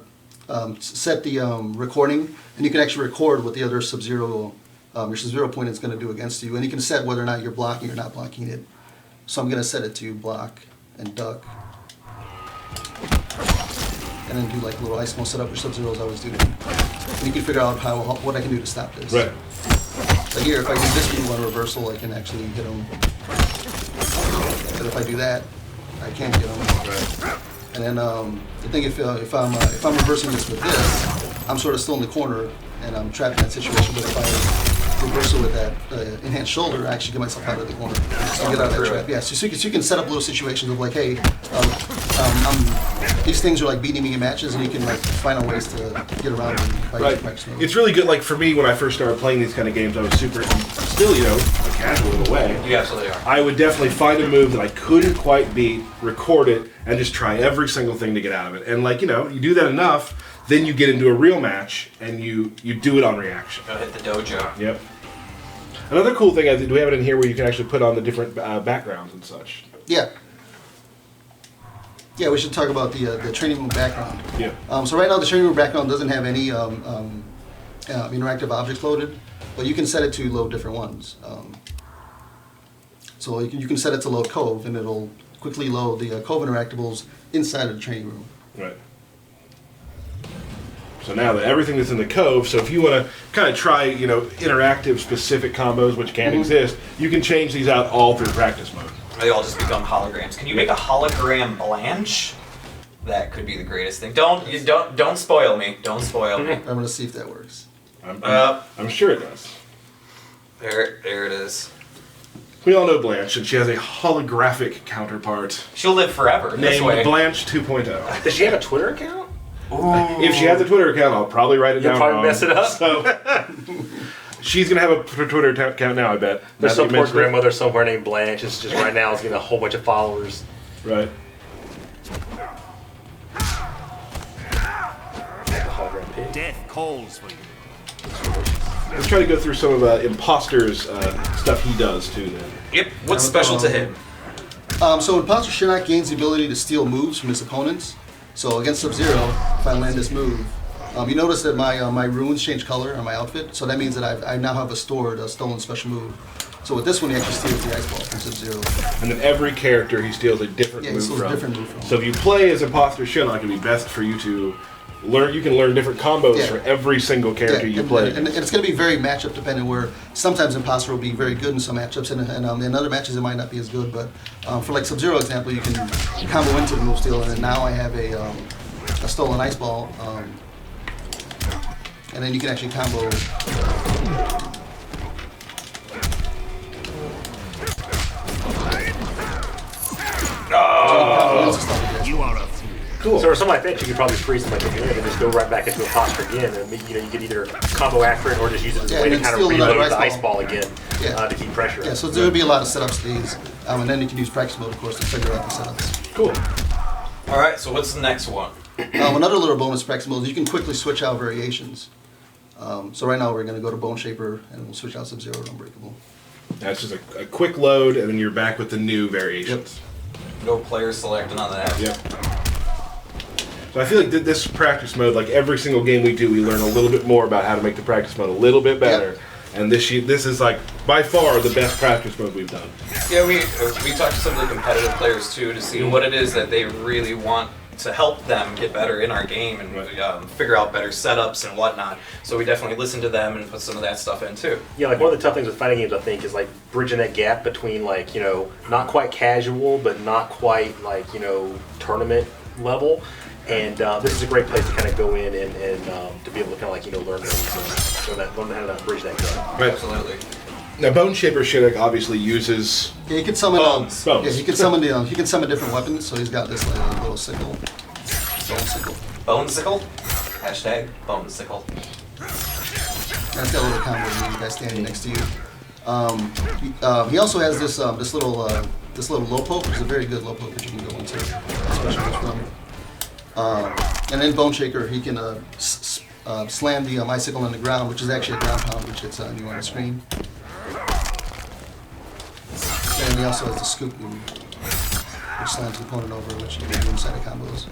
set the recording, and you can actually record what the other Sub-Zero, your Sub-Zero opponent is going to do against you, and you can set whether or not you're blocking or not blocking it. So I'm going to set it to block and duck. And then do like a little ice mode setup, which Sub-Zeros always do. And you can figure out what I can do to stop this. Right. So here, if I do this move on reversal, I can actually hit him. But if I do that, I can't get him. Right. And then the thing, if I'm reversing this with this, I'm sort of still in the corner and I'm trapped in that situation. But if I reversal with that enhanced shoulder, I actually get myself out of the corner. So I get out of that trap. Yeah. So you can set up little situations of like, hey. these things are like beating me in matches, and you can like find out ways to get around them by Right. practice mode. It's really good. Like for me, when I first started playing these kind of games, I was still, a casual in a way. You absolutely are. I would definitely find a move that I couldn't quite beat, record it, and just try every single thing to get out of it. And you do that enough, then you get into a real match, and you do it on reaction. Go hit the dojo. Yep. Another cool thing, do we have it in here where you can actually put on the different backgrounds and such? Yeah. Yeah, we should talk about the training room background. Yeah. So right now the training room background doesn't have any interactive objects loaded, but you can set it to load different ones. So you can set it to load Cove, and it'll quickly load the Cove interactables inside of the training room. Right. So now that everything that's in the Cove, so if you want to kind of try, interactive specific combos which can't exist, you can change these out all through practice mode. They all just become holograms. Can you make a hologram Blanche? That could be the greatest thing. Don't spoil me. Don't spoil me. I'm gonna see if that works. I'm sure it does. There it is. We all know Blanche, and she has a holographic counterpart She'll live forever this named way. Blanche 2.0. Does she have a Twitter account? If she has a Twitter account, I'll probably write it You'll down probably wrong. mess it up. So, she's going to have a Twitter account now, I bet. There's some Now that you poor mention it. grandmother somewhere named Blanche. It's just right now is getting a whole bunch of followers. Right. Hologram pig. Death calls for you. Let's try to go through some of Imposter's stuff he does, too, then. Yep. What's special to him? So Imposter Shinnok gains the ability to steal moves from his opponents. So against Sub-Zero, if I land this move, you notice that my runes change color on my outfit, so that means that I now have a stolen special move. So with this one, he actually steals the Ice Ball from Sub-Zero. And then every character he steals a different Yeah, he move steals a from. different move from. So if you play as Imposter Shinnok, it'd be best for you to learn. You can learn different combos Yeah. for every single character you play. And it's going to be very matchup dependent, where sometimes Imposter will be very good in some matchups, and in other matches it might not be as good. But for like Sub-Zero example, you can combo into the move steal, and then now I have a stolen Ice Ball, and then you can actually combo. You are a fool. Cool. So or something like that, you could probably freeze them like a minute and just go right back into Imposter again. And you could either combo after it or just use it as a way to and kind of steal another reload the Ice Ice Ball again to keep pressure. Yeah, so there would be a lot of setups to these, and then you can use practice mode, of course, to figure out the setups. Cool. All right. So what's the next one? Another little bonus practice mode is you can quickly switch out variations. So right now we're going to go to Bone Shaper, and we'll switch out Sub-Zero to Unbreakable. That's just a quick load, and then you're back with the new variations. No player select, none of that. Yep. So I feel like this practice mode, like every single game we do, we learn a little bit more about how to make the practice mode a little bit better. And this is like by far the best practice mode we've done. Yeah, we talked to some of the competitive players too to see what it is that they really want to help them get better in our game and figure out better setups and whatnot. So we definitely listen to them and put some of that stuff in too. Yeah, like one of the tough things with fighting games, I think, is like bridging that gap between like, not quite casual, but not quite like, tournament level. And this is a great place to kind of go in and to be able to kind of like, learn those and learn how to bridge that gap. Right. Absolutely. Now, Bone Shaper Shinnok obviously uses Yeah, he can summon. Bones. Yeah, he can summon he can summon different weapons. So he's got this like little sickle, bone sickle. Bone sickle? Hashtag bone sickle. That's got a little combo with you guys standing next to you. He also has this this little low poke, which is a very good low poke that you can go into. Especially from. And then Bone Shaker, he can slam the icicle on the ground, which is actually a ground pound, which it's new on the screen. And he also has the scoop move, which slams the opponent over, which you can do inside of combos.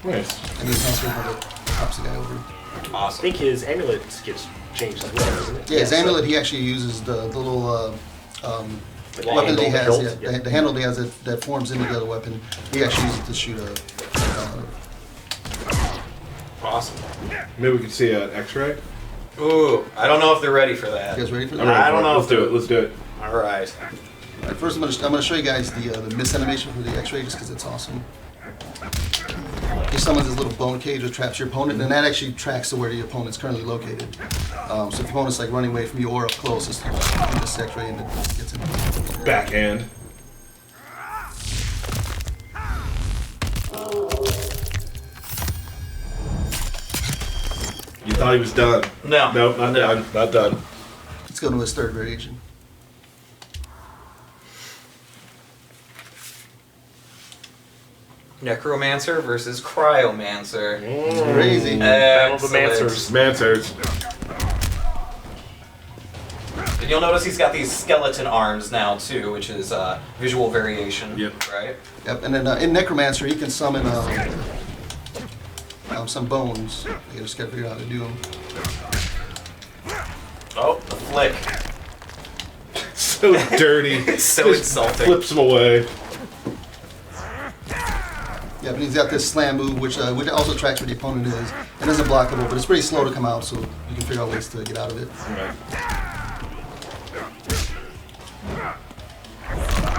nice. And the enhancer move pops the guy over. I Awesome. think his amulet gets changed as well, doesn't it? Yeah, his so- amulet, he actually uses the little the weapon that he has, handle, yeah, yeah. the handle that he has that forms into the other weapon. He actually uses it to shoot a. Awesome. Maybe we could see an X-ray. Ooh, I don't know if they're ready for that. You guys ready for I'm that? ready I don't for it. know Let's do it. Let's do it. All right. All right, first, I'm gonna show you guys the miss animation for the X-ray, just because it's awesome. He summons this little bone cage which traps your opponent, and that actually tracks to where the opponent's currently located. So if the opponent's like running away from you or up close, it's this X-ray and it gets in. Backhand. Thought he was done. No. Nope, not done. Not done. Let's go to his third variation. Necromancer versus Cryomancer. Crazy. Battle of the Excellent. Mancers. And you'll notice he's got these skeleton arms now too, which is visual variation. Yep. Right? Yep, and then in Necromancer, he can summon some bones. You just gotta figure out how to do them. Oh, the flick. So dirty. It's so Just insulting. Flips him away. Yeah, but he's got this slam move, which also tracks where the opponent is, and isn't blockable, but it's pretty slow to come out, so you can figure out ways to get out of it. Right.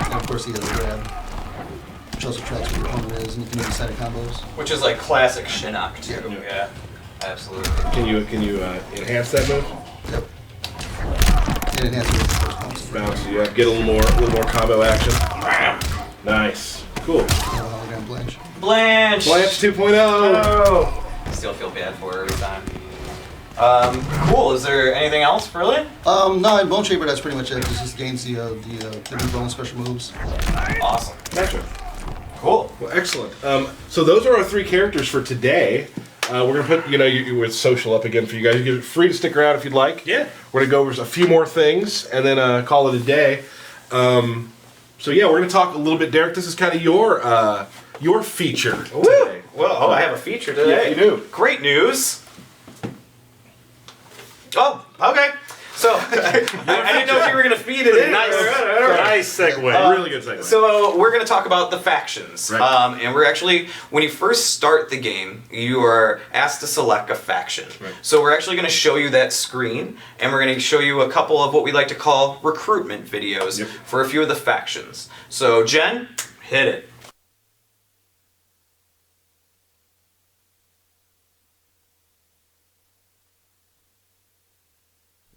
And of course, he has a grab, which also tracks where the opponent is, and you can do side combos. Which is like classic Shinnok too. Yeah. Yeah, absolutely. Can you enhance that move? Yep. And enhance the first bounce. Bounce. Yeah. Get a little more combo action. Nice. Cool. Hologram Blanche. Blanche. Blanche 2.0. Oh. Still feel bad for her every time. Cool. Is there anything else, really? No, in Bone Shaper, that's pretty much it. It just gains the new bone special moves. Awesome. Gotcha. Cool. Well, excellent. So those are our 3 characters for today. We're gonna put you with social up again for you guys. You're free to stick around if you'd like. Yeah. We're gonna go over a few more things and then call it a day. So yeah, we're gonna talk a little bit. Derek, this is kind of your feature today. Well, I have a feature today. Yeah, you do. Great news. Oh, okay. So, I didn't know if you were going to feed it in. Nice segue. Really good segue. So, we're going to talk about the factions. Right. And we're actually, when you first start the game, you are asked to select a faction. Right. So, we're actually going to show you that screen, and we're going to show you a couple of what we like to call recruitment videos for a few of the factions. So, Jen, hit it.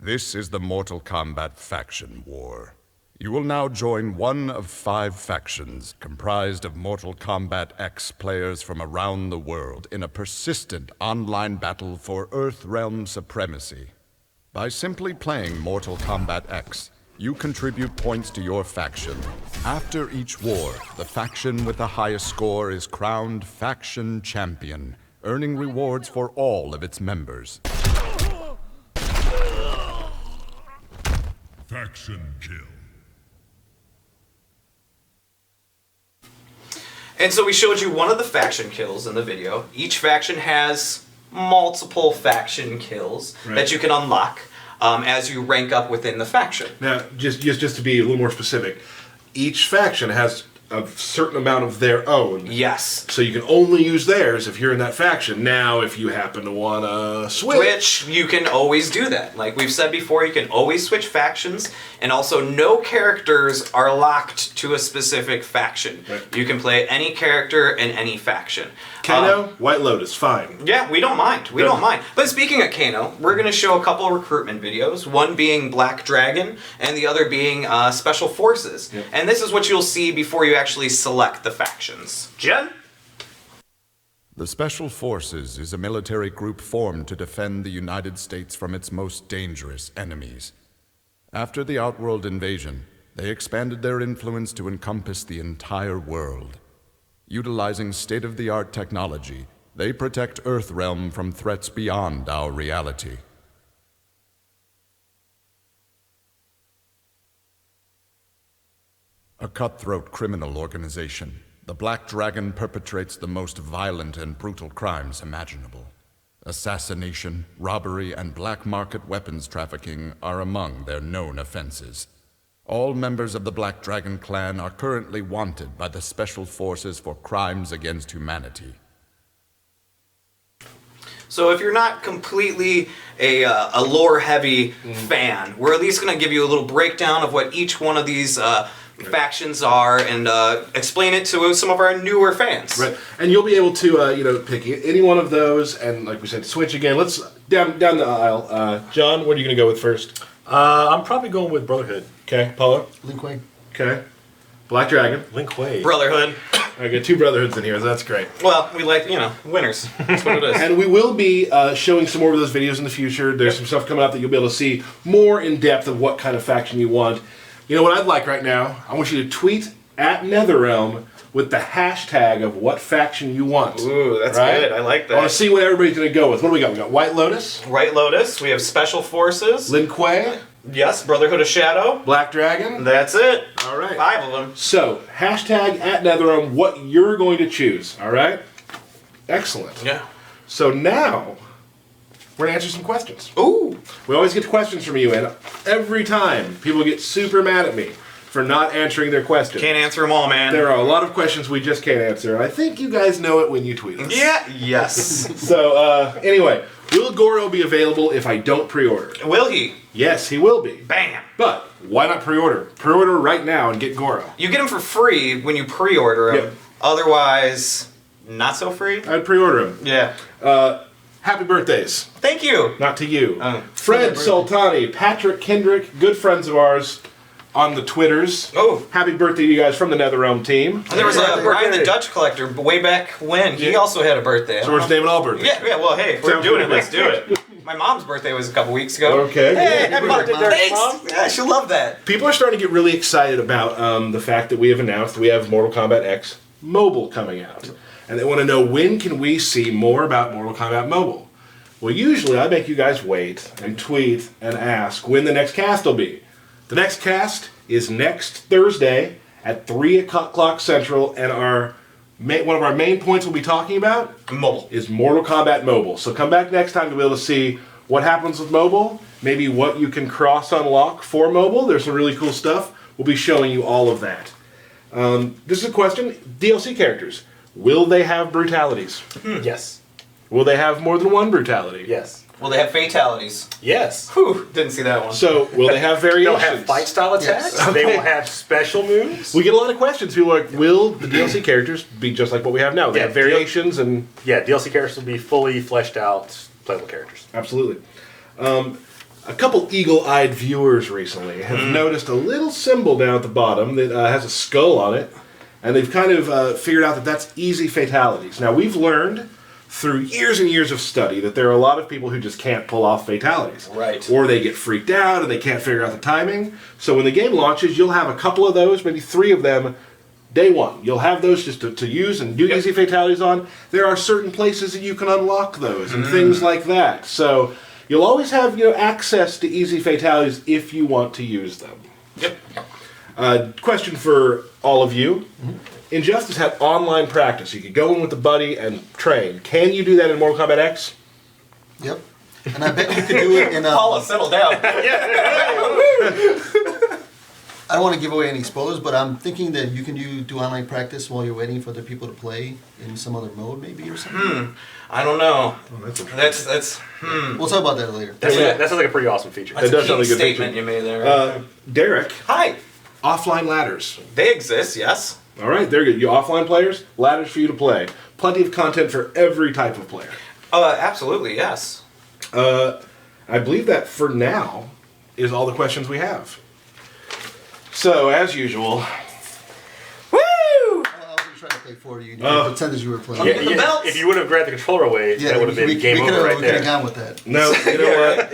This is the Mortal Kombat Faction War. You will now join one of 5 factions comprised of Mortal Kombat X players from around the world in a persistent online battle for Earthrealm supremacy. By simply playing Mortal Kombat X, you contribute points to your faction. After each war, the faction with the highest score is crowned Faction Champion, earning rewards for all of its members. Faction kill. And so we showed you one of the faction kills in the video. Each faction has multiple faction kills that you can unlock as you rank up within the faction. Now, just to be a little more specific, each faction has a certain amount of their own. Yes. So you can only use theirs if you're in that faction. Now, if you happen to want to switch, you can always do that. Like we've said before, you can always switch factions, and also no characters are locked to a specific faction. Right. You can play any character in any faction. Kano, White Lotus, fine. Yeah, we don't mind. We don't mind. But speaking of Kano, we're going to show a couple of recruitment videos, one being Black Dragon, and the other being Special Forces. Yep. And this is what you'll see before you actually select the factions. Jen? The Special Forces is a military group formed to defend the United States from its most dangerous enemies. After the Outworld invasion, they expanded their influence to encompass the entire world. Utilizing state-of-the-art technology, they protect Earthrealm from threats beyond our reality. A cutthroat criminal organization, the Black Dragon perpetrates the most violent and brutal crimes imaginable. Assassination, robbery, and black market weapons trafficking are among their known offenses. All members of the Black Dragon clan are currently wanted by the Special Forces for crimes against humanity. So if you're not completely a lore-heavy fan, we're at least going to give you a little breakdown of what each one of these factions are and explain it to some of our newer fans. Right, and you'll be able to pick any one of those, and like we said, switch again. Let's down the aisle. John, what are you going to go with first? I'm probably going with Brotherhood. Okay, Paulo. Lin Kuei. Okay, Black Dragon. Lin Kuei. Brotherhood. I got 2 Brotherhoods in here, so that's great. Well, we like, winners. That's what it is. And we will be showing some more of those videos in the future. There's some stuff coming up that you'll be able to see more in depth of what kind of faction you want. You know what I'd like right now? I want you to tweet at NetherRealm with the hashtag of what faction you want. Ooh, that's good. I like that. I want to see what everybody's going to go with. What do we got? We got White Lotus. White Lotus. We have Special Forces. Lin Kuei. Yes, Brotherhood of Shadow. Black Dragon. That's it. All right. 5 of them. So, hashtag at NetherRealm what you're going to choose. All right? Excellent. Yeah. So now, we're going to answer some questions. Ooh. We always get questions from you, and every time people get super mad at me for not answering their questions. Can't answer them all, man. There are a lot of questions we just can't answer, and I think you guys know it when you tweet us. Yeah. Yes. So, anyway, will Goro be available if I don't pre-order? Will he? Yes, he will be. Bam. But why not pre-order? Pre-order right now and get Goro. You get him for free when you pre-order him. Yep. Otherwise, not so free. I'd pre-order him. Yeah. Happy birthdays. Thank you. Not to you. Fred Sultani, Patrick Kendrick, good friends of ours on the Twitters. Oh. Happy birthday to you guys from the NetherRealm team. And there was Brian the Dutch Collector way back when. He also had a birthday. So we're just naming all birthdays. Yeah, well, hey, if we're Sounds doing it, good. let's do it. My mom's birthday was a couple weeks ago. Okay. Hey, happy birthday, Thanks. Mom. Yeah, she'll love that. People are starting to get really excited about the fact that we have announced we have Mortal Kombat X Mobile coming out. And they want to know, when can we see more about Mortal Kombat Mobile? Well, usually I make you guys wait and tweet and ask when the next cast will be. The next cast is next Thursday at 3 o'clock Central, and one of our main points we'll be talking about is Mortal Kombat Mobile. So come back next time to be able to see what happens with mobile, maybe what you can cross-unlock for mobile. There's some really cool stuff. We'll be showing you all of that. This is a question. DLC characters, will they have brutalities? Yes. Will they have more than one brutality? Yes. Will they have fatalities? Yes. Whew, didn't see that one. So, will they have variations? They'll have fight style attacks. Yes. They will have special moves. We get a lot of questions. People are like, will the DLC characters be just like what we have now? They have variations and... Yeah, DLC characters will be fully fleshed out playable characters. Absolutely. A couple eagle-eyed viewers recently have noticed a little symbol down at the bottom that has a skull on it, and they've kind of figured out that that's easy fatalities. Now, we've learned through years and years of study that there are a lot of people who just can't pull off fatalities. Right. Or they get freaked out and they can't figure out the timing. So when the game launches, you'll have a couple of those, maybe 3 of them, day one. You'll have those just to use and do easy fatalities on. There are certain places that you can unlock those and things like that. So you'll always have access to easy fatalities if you want to use them. Yep. Question for all of you. Injustice had online practice. You could go in with a buddy and train. Can you do that in Mortal Kombat X? Yep. And I bet you could do it in Paula, settle down. I don't want to give away any spoilers, but I'm thinking that you can do online practice while you're waiting for other people to play in some other mode, maybe, or something. I don't know. Oh, That's We'll talk about that later. That sounds like a pretty awesome feature. That's That does a sound like a good statement feature. you made there. Derek, Hi. offline ladders. They exist, yes. All right, they're good. You offline players, ladders for you to play. Plenty of content for every type of player. Absolutely, yes. I believe that for now is all the questions we have. So, as usual, Woo! I was going to try to play for you. You pretend as you were playing. belts. If you would have grabbed the controller away, that would have been game over right We could have there. gone with that. no, you know what?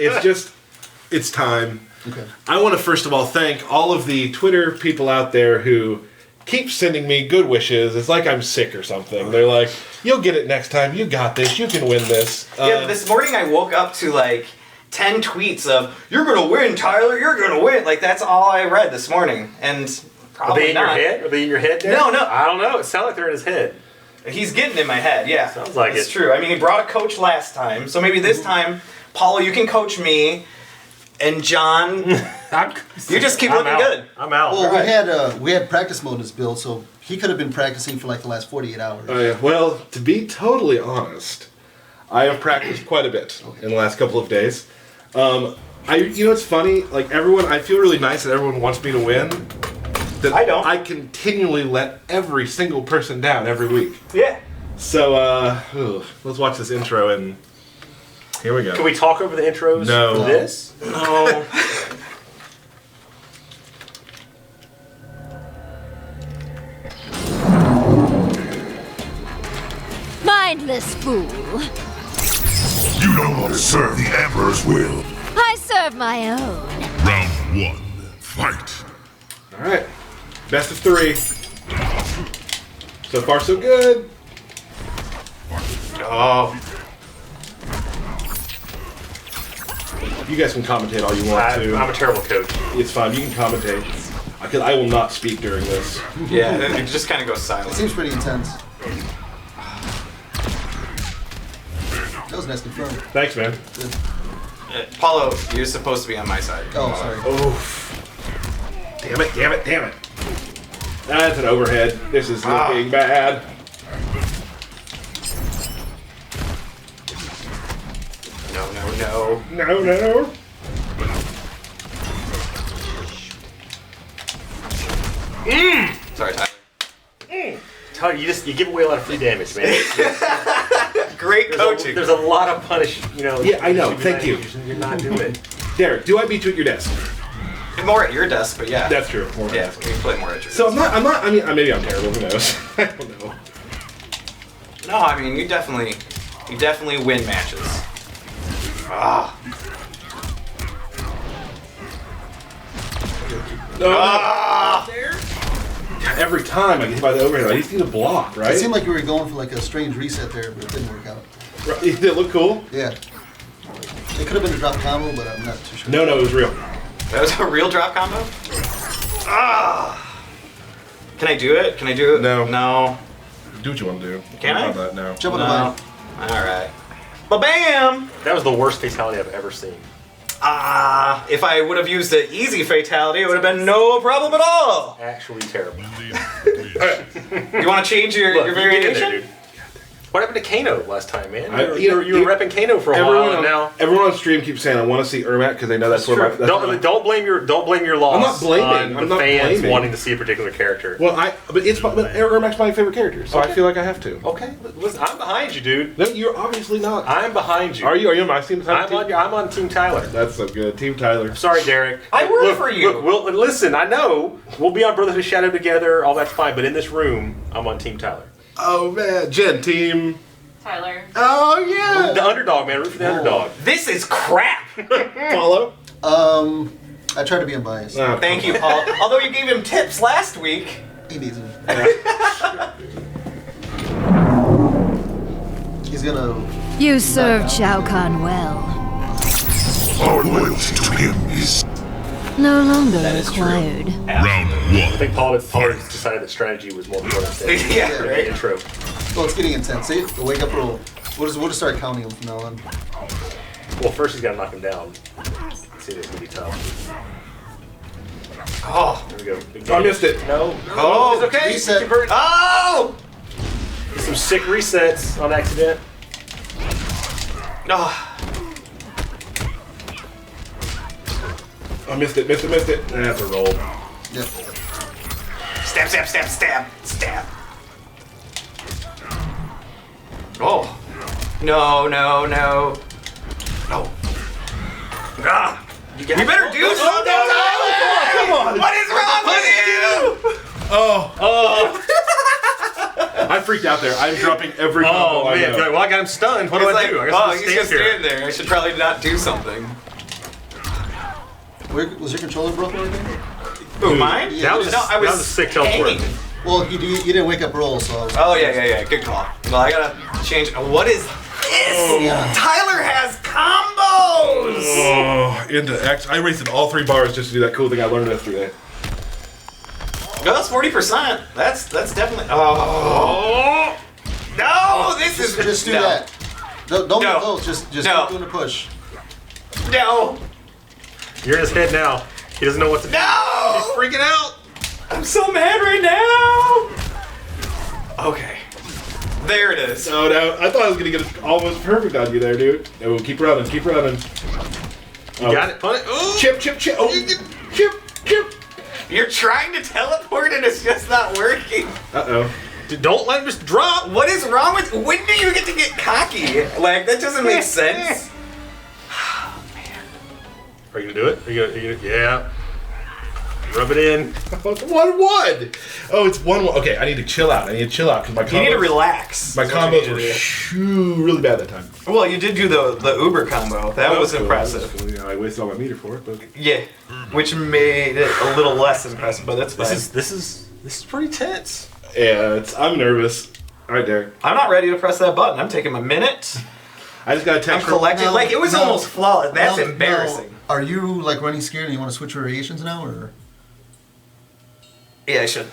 It's time. Okay. I want to first of all thank all of the Twitter people out there who keep sending me good wishes. It's like I'm sick or something. They're like, you'll get it next time. You got this. You can win this. Yeah, this morning I woke up to like 10 tweets of, you're going to win, Tyler, you're going to win. Like, that's all I read this morning. And Are they in your head? Are they in your head there? No, no. I don't know. It sounds like they're in his head. He's getting in my head, yeah. Sounds like it's it. true. I mean, he brought a coach last time, so maybe this time, Paula, you can coach me. And John, you just keep looking out. good. I'm out. Well, we had practice mode in this build, so he could have been practicing for like the last 48 hours. Oh, yeah. Well, to be totally honest, I have practiced quite a bit in the last couple of days. It's funny. Like I feel really nice that everyone wants me to win. That I don't. I continually let every single person down every week. Yeah. So, let's watch this intro and here we go. Can we talk over the intros No. for this? No. heartless fool. You no longer serve the Emperor's will. I serve my own. Round 1, fight. All right, best of 3. So far, so good. Oh. You guys can commentate all you want to. I'm a terrible coach. It's fine. You can commentate. I will not speak during this. Yeah, it just kind of goes It silent. seems pretty intense. That was nice confirmed. Thanks, man. Paulo, you're supposed to be on my side. Oh, sorry. Oh. Damn it, damn it, damn it. That's an overhead. This is looking bad. No, no, no. No, no. Sorry, Tyler. Tyler, you give away a lot of free damage, man. Great coaching. There's a lot of punish, Yeah, I know. Thank you. You're not doing it. Derek, do I beat you at your desk? More at your desk, but yeah. That's true. More Yeah, we can play more at your So desk. I'm not, I mean, maybe I'm terrible, who knows? I don't know. No, I mean, you definitely win matches. Ah. No, every time I get hit by the overhead, I just need a block, right? It seemed like you were going for like a strange reset there, but it didn't work out. Right, did it look cool? Yeah. It could have been a drop combo, but I'm not too sure. No, it was real. That was a real drop combo? Ah! Can I do it? Can I do it? No. No. Do what you want to do. Can I? That, no. Jump on the line. Alright. Ba-bam! That was the worst fatality I've ever seen. If I would have used the easy fatality, it would have been no problem at all. Actually terrible. You want to change your Look, you get in variation? there, dude. What happened to Kano last time, man? You You were repping Kano for a while, and now everyone on stream keeps saying I want to see Ermac because they know that's where my. don't blame your loss. I'm not blaming. On I'm the not fans blaming. wanting to see a particular character. Well, but Ermac's my favorite character, so I Okay. feel like I have to. Okay, listen, I'm behind you, dude. No, you're obviously not. I'm behind you. Are you? Are you on my team? I'm on Team Tyler. That's so good, Team Tyler. Sorry, Derek. I work for you. Look, listen, I know we'll be on Brotherhood Shadow together. All that's fine, but in this room, I'm on Team Tyler. Oh man, Jen, Team. Tyler. Oh yeah. The underdog, man. Root for the underdog. This is crap! Follow. I try to be unbiased. Thank you, Paul. Although you gave him tips last week. He needs them. He's gonna. You served Shao Kahn well. Our loyalty to him is No longer is true. required. round 1. I think Paul decided that strategy was more important than Yeah, the right. intro. Well, it's getting intense. See, the wake up roll. We'll just start counting him from now on. Well, first he's got to knock him down. See, this will be tough. Oh. There we go. Big I missed it. No. Oh, It's okay. reset. Convert. Oh! Some sick resets on accident. Oh. I missed it. That's a roll. Yeah. Stab, stab, stab, stab, stab. Oh. No, no, no. No. Ah. You better do something! Come on. What is wrong with you? Oh. I freaked out there. I'm dropping every combo Oh I man! know. Well, I got him stunned. What It's do I like, do? I guess oh, I'll he's just gonna stand stand there. I should probably not do something. Was your controller broken or anything? Who, mine? Yeah, That was No, I was that was a sick teleport. hanging. Well, you didn't wake up roll, so. I was, Oh, yeah. Good call. Well, I gotta change. What is this? Yeah. Tyler has combos! Oh, into X. I wasted all 3 bars just to do that cool thing I learned yesterday. No, that's 40%. That's definitely. Oh. No, this is. Just do no. that. Don't No. get those. Just No. keep doing the push. No. You're in his head now. He doesn't know what to do. No! He's freaking out. I'm so mad right now. Okay. There it is. Oh no, I thought I was gonna get it almost perfect on you there, dude. No, keep running. You got it. Punt it. Ooh. Chip. Oh, chip. You're trying to teleport and it's just not working. Uh-oh. Don't let him just drop. What is wrong with? When do you get to get cocky? Like that doesn't make sense. Are you gonna do it? Are you gonna yeah. Rub it in. 1-1. Oh, it's 1-1. Okay, I need to chill out. Because my combos, You need to relax. My That's what you combos need were to do. really bad that time. Well, you did do the Uber combo. That was cool. impressive. Cool. Yeah, I wasted all my meter for it, but Yeah, which made it a little less impressive, but that's fine. This is pretty tense. yeah, I'm nervous. All right, Derek. I'm not ready to press that button. I'm taking my minute. I just got a I'm text. collecting. Like, it was almost flawless. That's No, embarrassing. no. Are you like running scared and you want to switch variations now, or? Yeah, I should.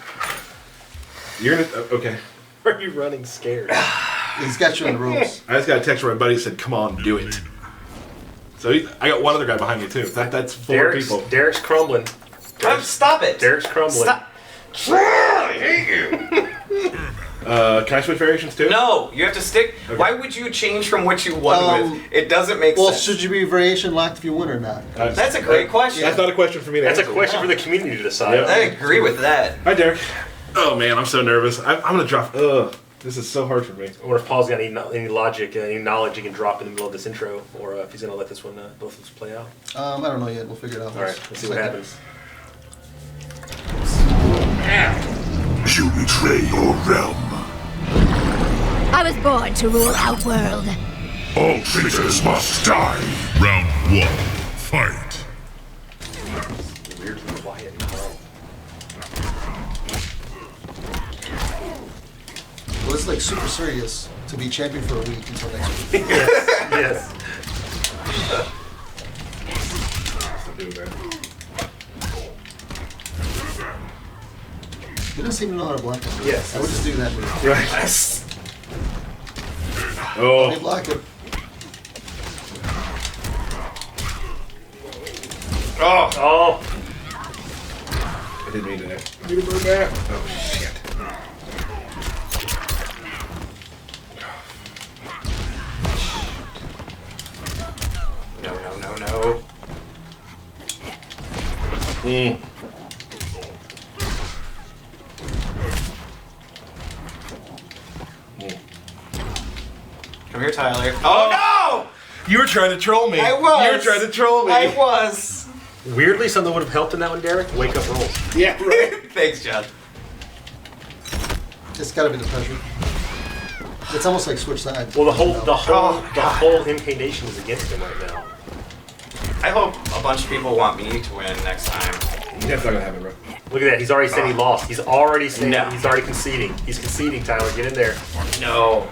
You're gonna okay. Are you running scared? He's got you in the ropes. I just got a text from my buddy who said, "Come on, do it." So I got one other guy behind me too. That's 4 people. Derek's crumbling. Stop it. Derek's crumbling. Stop. I hate you. Can I switch variations too? No, you have to stick. Okay. Why would you change from what you won with? It doesn't make Well, sense. should you be variation locked if you win or not? That's a great question. That's not a question for me to That's a answer. question for the community to decide. Yeah. I agree with that. Hi, Derek. Oh man, I'm so nervous. I'm gonna drop. Ugh, this is so hard for me. I wonder if Paul's got any logic, any knowledge he can drop in the middle of this intro, or if he's gonna let this one, both of us play out. I don't know yet. We'll figure it out. All right, let's see what happens. You betray your realm. I was born to rule our world. All traitors must die. Round 1. Fight. Weirdly quiet and calm. Well, it's like super serious to be champion for a week until next week. Yes. You don't seem to know how to block it. Yes. I would just do that move. Right. Yes. Let me Oh. block it. Oh. I didn't mean to. Need to burn that. Oh shit. No. Mm. Come here, Tyler. Oh You were trying to troll me. no! I was. You were trying to troll me. I was. Weirdly, something would have helped in that one, Derek. Wake up roll. Yeah, right. Thanks, John. It's got to be the pressure. It's almost like switch sides. Well, the whole God. MK Nation is against him right now. I hope a bunch of people want me to win next time. That's not gonna happen, bro. Look at that. He's already saying he lost. He's already saying No. he's already conceding. He's conceding, Tyler. Get in there. No.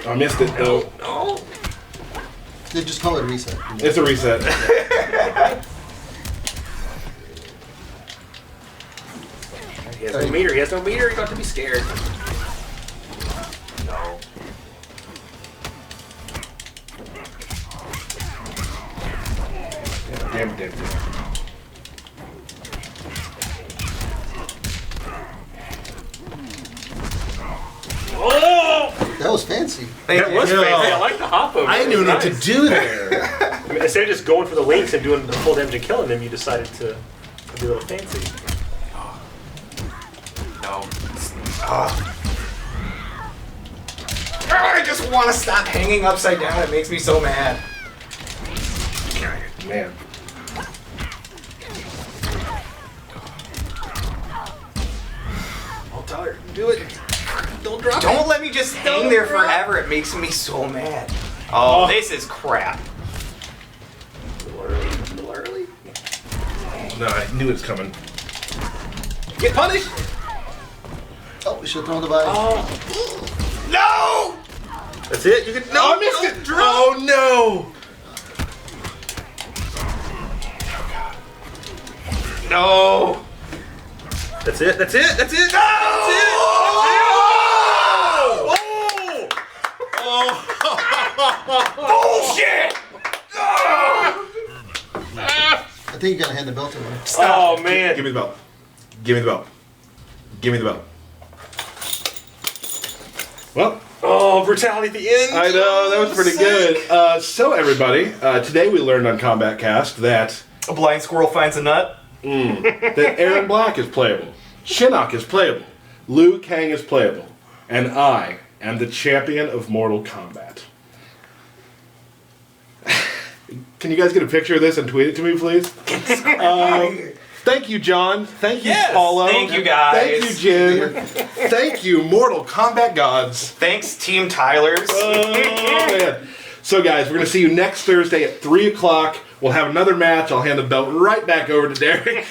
I missed it though. No. They just call it a reset. It's a reset. He has no meter. He has no meter. He's about to be scared. No. Damn it, damn it. Oh! That was fancy. That was you. fancy. I like the hop over. I knew what to Nice. do there. I mean, instead of just going for the links and doing the full damage and killing them, you decided to be a little fancy. No. I just want to stop hanging upside down. It makes me so mad. Man. Oh, Tyler, do it. Don't drop it. Don't let me just hang there forever. It makes me so mad. Oh, this is crap. A little early. No, I knew it was coming. Get punished. Oh, we should throw the body. No! That's it. You can. No, I missed it. Oh no. No! That's it. That's it. That's it. No! Bullshit! I think you gotta hand the belt over. Oh man. Give me the belt. Give me the belt. Give me the belt. Well, Oh, brutality at the end. I know, that was pretty good. So everybody, today we learned on Kombat Cast that A blind squirrel finds a nut. that Erron Black is playable, Shinnok is playable, Liu Kang is playable, and I am the champion of Mortal Kombat. Can you guys get a picture of this and tweet it to me, please? Thank you, John. Thank you, Paulo. Thank you, guys. Thank you, Jin. Thank you, Mortal Kombat gods. Thanks, Team Tylers. Oh, man. So, guys, we're going to see you next Thursday at 3 o'clock. We'll have another match. I'll hand the belt right back over to Derek.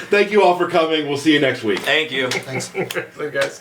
Thank you all for coming. We'll see you next week. Thank you. Thanks. Thank you, guys.